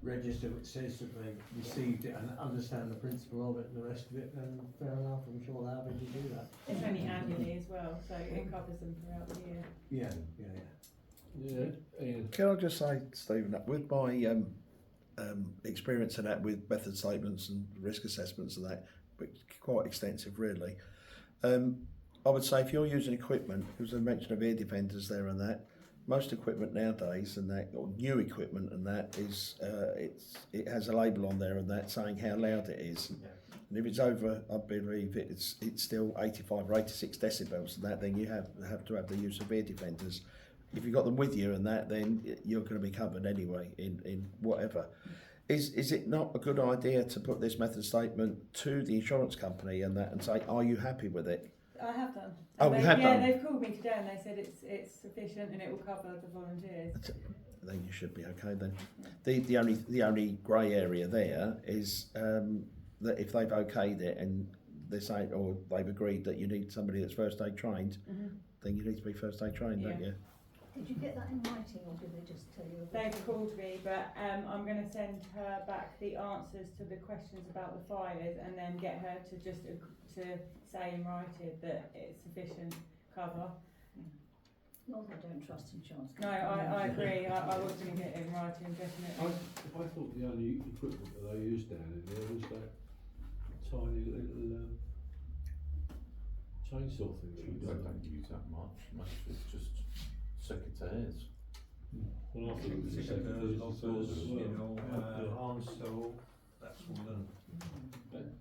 register which says that they've received it and understand the principle of it and the rest of it, then fair enough, I'm sure they're happy to do that. It's only annually as well, so it covers them throughout the year. Yeah. Yeah, Ian. Can I just say, Stephen, that with my experience in that with method statements and risk assessments and that, but quite extensive really, I would say if you're using equipment, because I mentioned of ear defenders there and that, most equipment nowadays and that, or new equipment and that, is it has a label on there and that saying how loud it is. And if it's over, I believe it's still 85 or 86 decibels and that, then you have to have the use of ear defenders. If you've got them with you and that, then you're going to be covered anyway in whatever. Is it not a good idea to put this method statement to the insurance company and that and say, are you happy with it? I have done. Oh, And you have done? Yeah, they've called me today and they said it's sufficient and it will cover the volunteers. Then you should be okay then. The only grey area there is that if they've okayed it and they're saying, or they've agreed that you need somebody that's first aid trained, then you need to be first aid trained, don't you? Did you get that in writing, or did they just tell you? They've called me, but I'm going to send her back the answers to the questions about the fires and then get her to just to say in writing that it's sufficient cover. Not that I don't trust insurance. No, I agree. I was going to get it in writing, definitely. I thought the only equipment that they used down in there was that tiny little chainsaw thing. They don't use that much. Most of it's just secateurs. Well, I think it was a Secateurs, second lockers, as well. arms, so that's all done.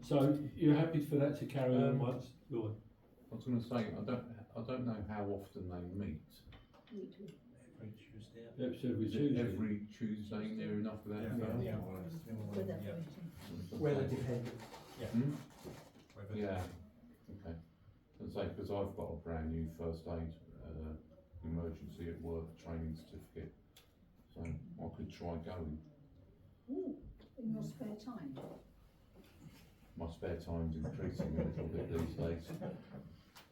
So you're happy for that to carry on once? Go on. I was going to say, I don't know how often they meet. Weekly. Every Tuesday. That's every Is it Tuesday. every Tuesday near enough without fail? Yeah. With that Yeah. rating. Weather dependent. Hmm? Whether- Yeah, okay. I'd say, because I've got a brand new first aid emergency at work training certificate, so I could try going. Ooh, in your spare time. My spare time's increasing a little bit these days.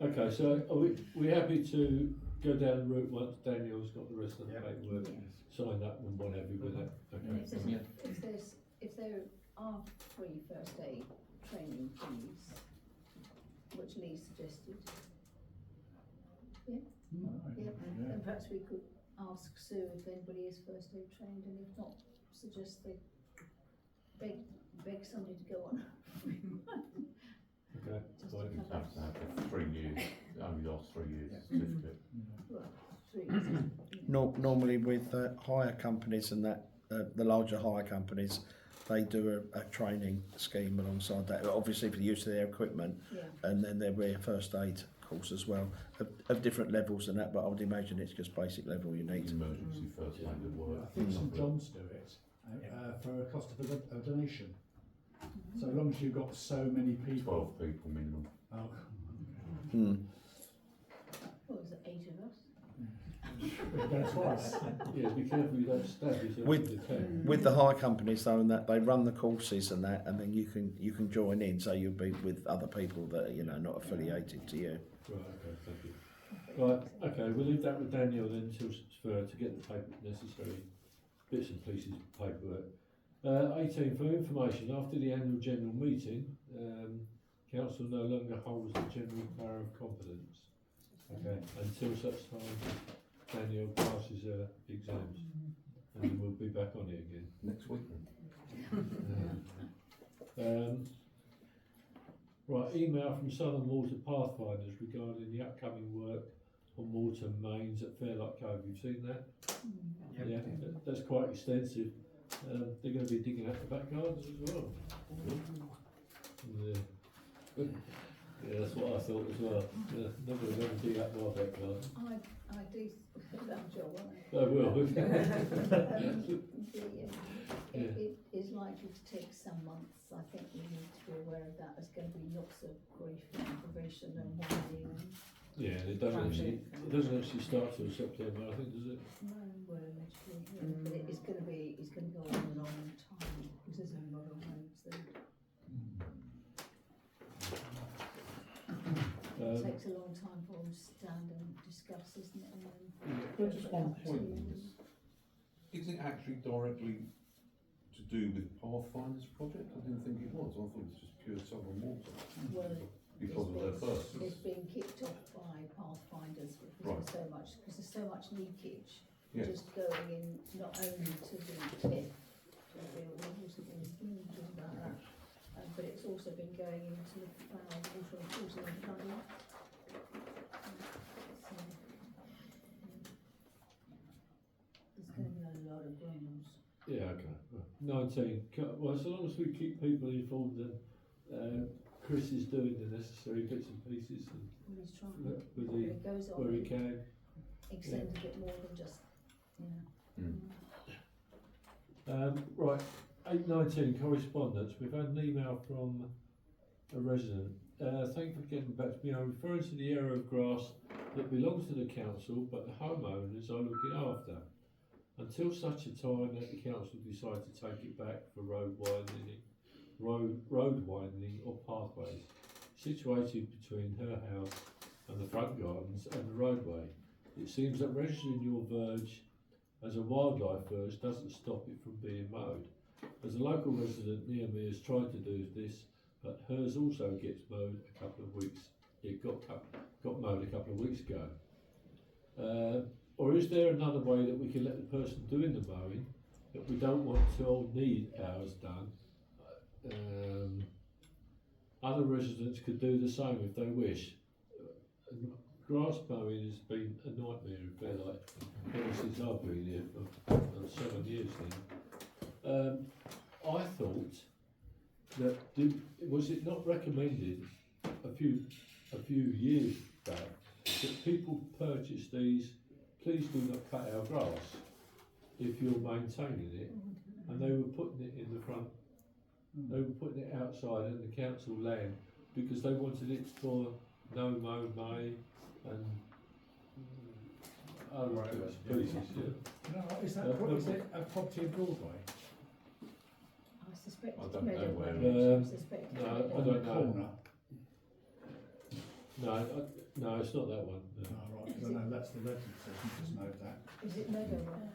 Okay, so are we happy to go down the route once Daniel's got the rest of the paperwork signed up and what have you with it? And Okay. if there are free first aid training fees, which Lee suggested, then perhaps we could ask Sue if anybody is first aid trained, and if not, suggest they beg somebody to go on. Okay. Just Right. to You cover have to have a 3 years, it only lasts 3 years certificate. well, 3 years. Normally with hire companies and that, the larger hire companies, they do a training scheme alongside that, obviously for the use of their equipment, Yeah. and then there'll be a first aid course as well, of different levels and that, but I would imagine it's just basic level you need. Emergency first aid at work. I think St John's do it for a cost of a donation. So as long as you've got so many people. 12 people minimum. Oh, What was it, 8 of us? we've done it twice. Yeah, be careful you don't stab yourself With- in the toe. With the hire companies though, and that they run the courses and that, and then you can join in, so you'll be with other people that are not affiliated to you. Right, okay, thank you. Right, okay, we'll leave that with Daniel then to get the necessary bits and pieces of paperwork. 18, for information, after the annual general meeting, council no longer holds the general power of competence. Okay, until such time Daniel passes her exams, and then we'll be back on it again. Next week then. Right, email from Southern Water Pathfinders regarding the upcoming work on water mains at Fairlight Cove. You've seen that? Yeah, that's quite extensive. They're going to be digging out the back gardens as well. Yeah, that's what I thought as well. Yeah, nobody will ever dig up my back garden. I do, that job, won't I? They will. It is likely to take some months. I think we need to be aware of that. There's going to be lots of grief and aggravation and whining and Yeah, and it doesn't actually start till September, I think, does it? no, well, allegedly, yeah. But it's going to go on and on in time because there's a lot of homes there. It takes a long time for them to stand and discuss, isn't it? And then But just one up to point, you. is it actually directly to do with Pathfinder's project? I didn't think it was, I thought it was just pure Southern Water, Well, because of their first. it's being kicked off by Pathfinders because Right. there's so much leakage Yeah. just going in not only to the tip, to the water about that, but it's also been going into the foul water and causing them flooding. There's going to be a lot of grumbles. Yeah, okay. 19. Well, so long as we keep people informed and Chris is doing the necessary bits and pieces and Well, he's trying, with but the, it goes on, where he can. extend a bit more than just, Right, 8:19 correspondence. We've had an email from a resident. Thank you for getting back to me. I'm referring to the area of grass that belongs to the council, but the homeowners are looking after. Until such a time that the council decide to take it back for road widening or pathways, situated between her house and the front gardens and the roadway. It seems that registering your verge as a wildlife verge doesn't stop it from being mowed. As a local resident near me has tried to do this, but hers also gets mowed a couple of weeks. It got mowed a couple of weeks ago. Or is there another way that we can let the person doing the mowing, that we don't want to or need ours done? Other residents could do the same if they wish. Grass mowing has been a nightmare in Fairlight ever since I've been here for 7 years now. I thought that was it not recommended a few years back that people purchase these? Please do not cut our grass if you're maintaining it, and they were putting it in the front. They were putting it outside in the council land because they wanted it for no mow May and other bits and pieces. Yeah. No, is it a property in Broadway? I suspect I it's don't know Meadow where Way. it I suspect it's no, Meadow I Way. don't know. Corner. No, it's not that one. No. Oh, right, because I know that's the resident, so you just know that. Is it Meadow Way?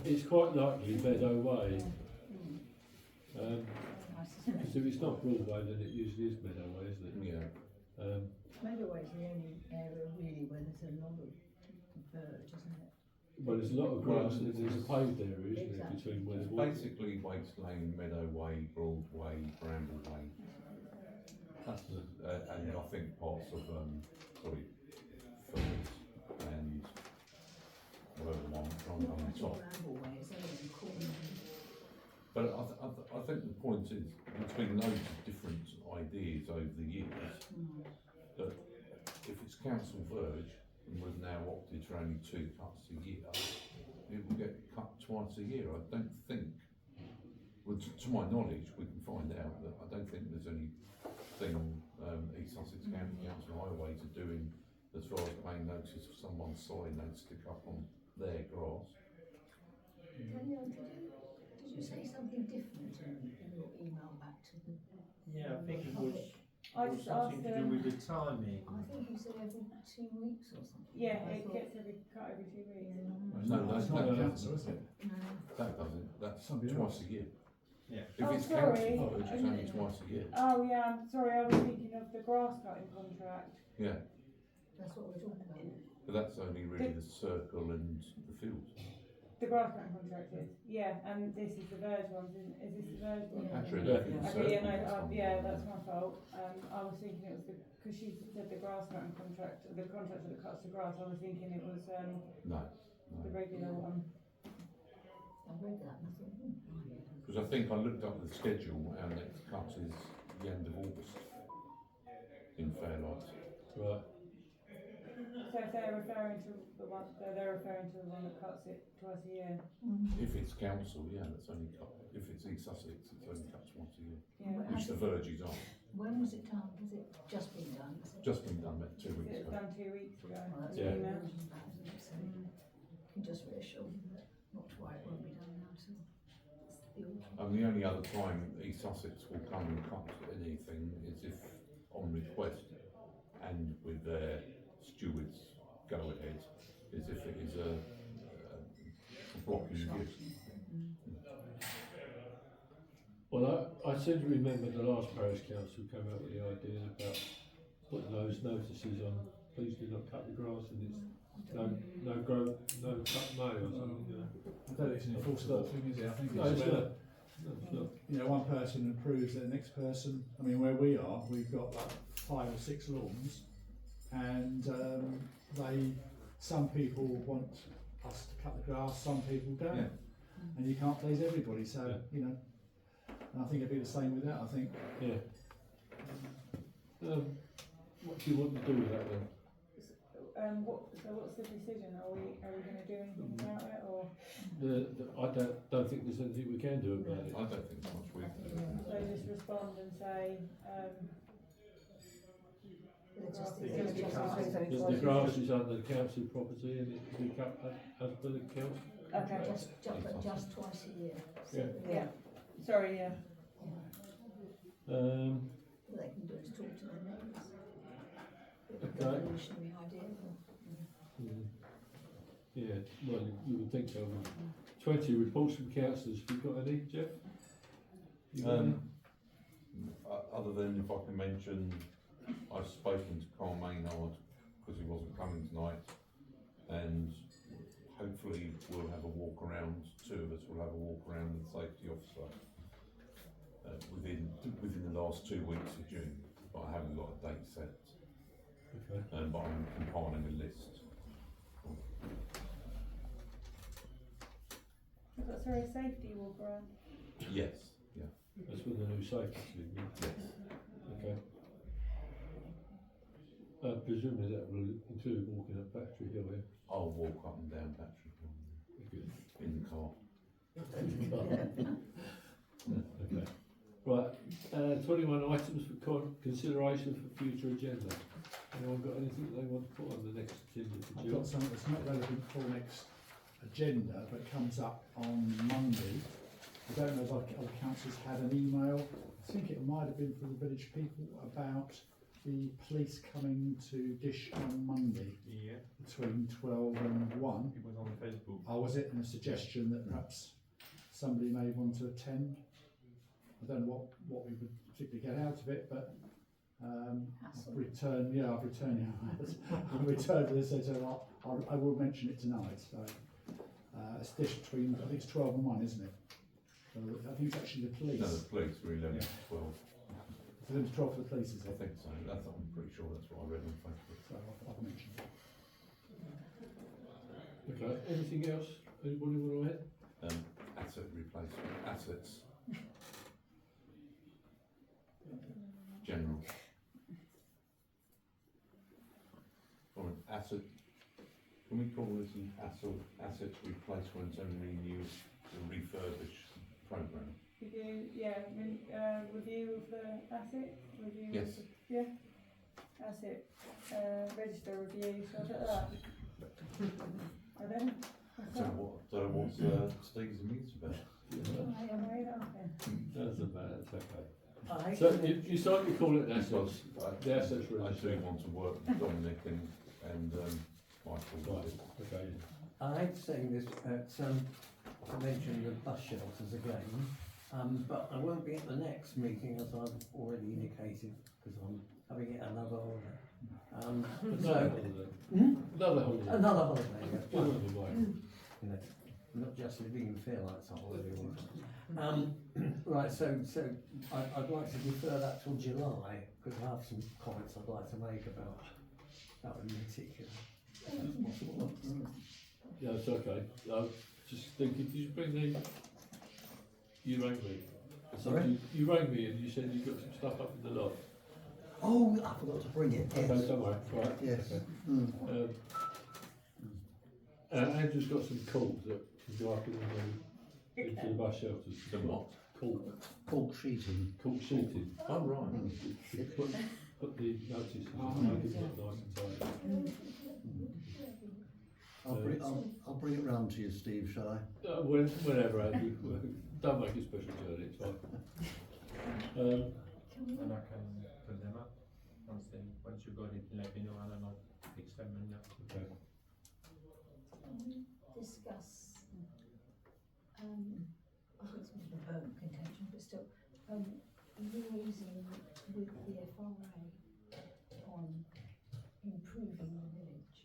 It's quite likely Meadow Way. I Because suspect if it's not Broadway, then it usually is Meadow Way, isn't it? Yeah. Meadow Way is the only area really where there's a lot of verge, isn't it? But there's a lot of grass and there's a paved area, isn't there, Exactly. between where the Basically, Waits Lane, Meadow Way, Broadway, Bramble Way. That's and I think parts of Fields and whatever one from Not on much top. Bramble Way, it's only in corner. But I think the point is, there's been loads of different ideas over the years, that if it's council verge, and we've now opted for only 2 cuts a year, it will get cut twice a year. I don't think, well, to my knowledge, we can find out that I don't think there's anything East Sussex County Council Highways are doing as far as paying notice of someone's sign they stick up on their grass. Daniel, did you say something different in your email back to them? Yeah, I think it was, I was just something asked to do them, with the timing. I think you said every 2 weeks or something. yeah, I it thought- gets cut every 2 weeks. No, that's not not the council, is it? No. That doesn't, that's Somebody twice else. a year. Yeah. If Oh, it's sorry. council verge, it's only twice a year. Oh yeah, I'm sorry, I was thinking of the grass cutting contract. Yeah, That's what we're talking about. but that's only really the circle and the fields. The grass cutting contract is, yeah, and this is the verge one, is this the verge one? Yeah. Actually, Yeah. I think the Okay, yeah, no, circle is yeah, one. that's my fault. I was thinking it was because she said the grass cutting contract, the contractor that cuts the grass, I was thinking it was, No, the regular one. I read that and I thought, blimey. Because I think I looked up the schedule, our next cut is the end of August in Fairlight. Right. So if they're referring to the one, they're referring to the one that cuts it twice a year. If it's council, yeah, that's only cut. If it's East Sussex, it's only cuts once a year, Yeah. which the verges on. When was it done? Was it just been done? Is it? Just been done about 2 weeks It was ago. done 2 weeks ago. Well, that's Yeah. very good. So you can just reassure them that not to worry, it won't be done now till the autumn. And the only other time East Sussex will come and cut anything is if on request and with their stewards go ahead, is if it is a blocking gift. Well, I seem to remember the last parish council came out with the idea about putting those notices on, please do not cut the grass, and it's no grow, no cut May or something, you know. I don't think it's an enforceable thing, is it? I think No, it's it's whether, not. No, it's not. you know, one person approves the next person. I mean, where we are, we've got like 5 or 6 lawns, and some people want us to cut the grass, some people don't, Yeah. and you can't please everybody. So Yeah. you know, and I think it'd be the same with that. I think Yeah. What do you want to do with that then? So what's the decision? Are we going to do anything about it, or I don't think there's anything we can do about it. I don't think there's much we can do. so just respond and say, The grass is under the council property and it can be cut as per the council. okay, Just twice a year. So Yeah. yeah, sorry, yeah. All they can do is talk to their neighbours. Okay. Revolutionary idea. Yeah, well, you would think so. 20 reports from councillors. Have you got any, Jeff? You got any? Other than if I can mention, I've spoken to Carl Maynard because he wasn't coming tonight, and hopefully we'll have a walk around. 2 of us will have a walk around with the safety officer within the last 2 weeks of June. But I haven't got a date set. Okay. But I'm compiling a list. Is that, sorry, safety walk around? Yes, yeah. That's with the new safety signal. Yes. Okay. Presumably that will include walking up Factory Hill, yeah? I'll walk up and down Battery Hill Good. in the car. Okay. Right, 21 items for consideration for future agenda. Anyone got anything they want to put on the next agenda for I've June? got something that's not relevant for next agenda, but comes up on Monday. I don't know if other councils had an email. I think it might have been from the village people about the police coming to Dish on Monday Yeah, between 12 and 1. it was on Facebook. Oh, was it? And a suggestion that perhaps somebody may want to attend. I don't know what we would particularly get out of it, but Hassle. I've returned to this, so I will mention it tonight. So it's Dish between, I think it's 12 and 1, isn't it? So I think it's actually the police. No, the police were 11 to 12. It's 11 to 12 for the police, is I it? think so. I'm pretty sure that's what I read on Facebook. So I've mentioned it. Okay, anything else? Anybody want to add? Asset replacement, assets. General. Or an asset, can we call this an asset replacement and renew or refurbish programme? We do, yeah, review of the asset, review of Yes. the, yeah, asset, register review, so I do that. I don't, what's that? What's Steve's amused about? I am right up there. Doesn't matter, it's okay. I So you slightly call it assets, the assets I do register. want to work with Dominic and Michael. Right, okay. I hate saying this, to mention the bus shelters again, but I won't be at the next meeting as I've already indicated, because I'm having it another holiday. Another holiday. Another holiday, yeah. Well, never mind. You know, not just living in Fairlight's a holiday. Right, so I'd like to defer that till July, because I have some comments I'd like to make about that in particular. If that's possible. Yeah, it's okay. I was just thinking, did you bring the You rang me. Sorry? You rang me and you said you got some stuff up in the loft. Oh, I forgot to bring it, yes. Okay, don't worry. Right. Yes. Okay. Mm. Andrew's got some corks that can go up into the bus shelters. Some what? Cork sheeting. Cork sheeting. Oh, right. Put the notices in, make it look nice and tidy. I'll bring it round to you, Steve, shall I? Whenever, Andrew. Don't make a special journey, it's fine. And I can put them up once you got it, let me know and I'll fix them and Okay. Discuss, I think it's more of a contention, but still, liaising with the FRA on improving the village.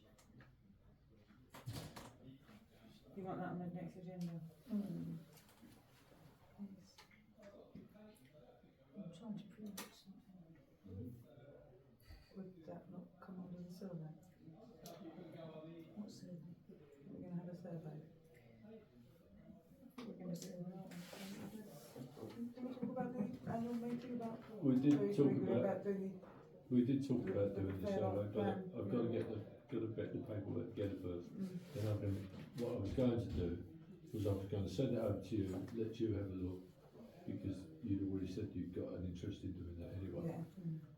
You want that on the next agenda? Yes. I'm trying to prove something. Would that not come under the survey? What survey? We're going to have a survey. We're going to do it. Can we talk about the annual meeting about? We did talk doing about the. We did talk about the doing the Fairlight survey, plan. but I've got to get the paperwork together first. Then what I was going to do was I was going to send it over to you, let you have a look, because you'd already said you've got an interest in doing that anyway.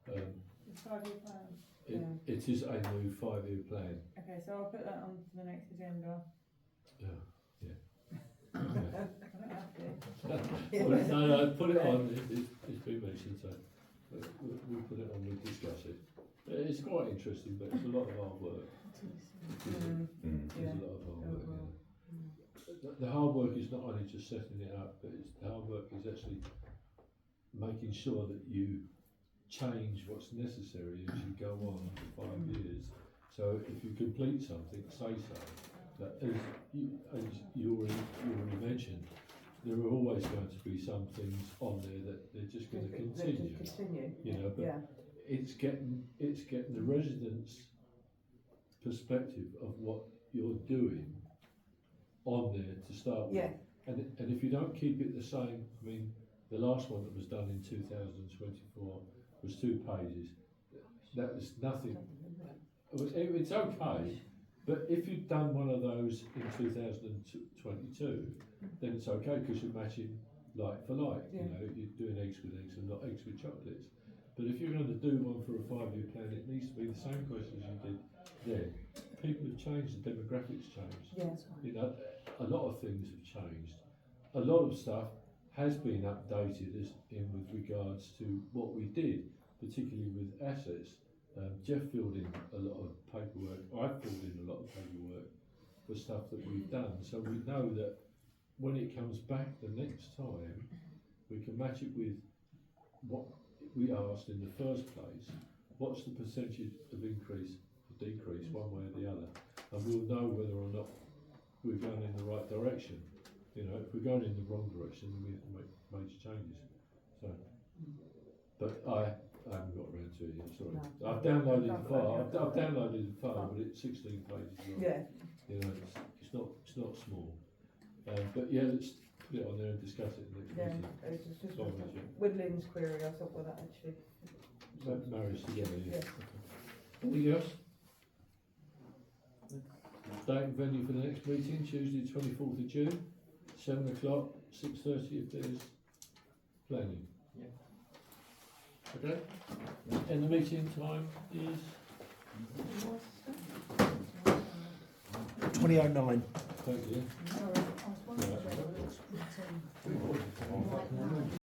Yeah. The 5-year plan. It is a new 5-year plan. Okay, so I'll put that on to the next agenda. Yeah. I don't have to. No, put it on. It's been mentioned, so we'll put it on. We'll discuss it. It's quite interesting, but it's a lot of hard work. It's a lot of hard work. The hard work is not only just setting it up, but the hard work is actually making sure that you change what's necessary as you go on for 5 years. So if you complete something, say so. But as you already mentioned, there are always going to be some things on there that they're just going to continue. You know, but it's getting the residents' perspective of what you're doing on there to start with. And if you don't keep it the same, I mean, the last one that was done in 2024 was 2 pages. That was nothing. It's okay, but if you'd done one of those in 2022, then it's okay because you're matching like for like. You know, you're doing eggs with eggs and not eggs with chocolates. But if you're going to do one for a 5-year plan, it needs to be the same questions you did then. People have changed, the demographics changed. You know, a lot of things have changed. A lot of stuff has been updated with regards to what we did, particularly with assets. Jeff filled in a lot of paperwork. I filled in a lot of paperwork for stuff that we've done. So we know that when it comes back the next time, we can match it with what we asked in the first place. What's the percentage of increase or decrease, one way or the other? And we'll know whether or not we're going in the right direction. You know, if we're going in the wrong direction, then we have to make major changes. So, but I haven't got around to it yet. Sorry, No. I've downloaded the file. I've downloaded the file, but it's 16 pages long. You know, it's not small. But yeah, let's put it on there and discuss it next meeting. It's just Sorry, with Lynn's query, I thought, well, that actually. That marries together. Yeah. Yeah. Anything else? Date and venue for the next meeting, Tuesday 24th of June, 7 o'clock, 6:30 if there's planning. Okay? And the meeting time is? 2009. Thank you. Sorry, I was wondering whether it was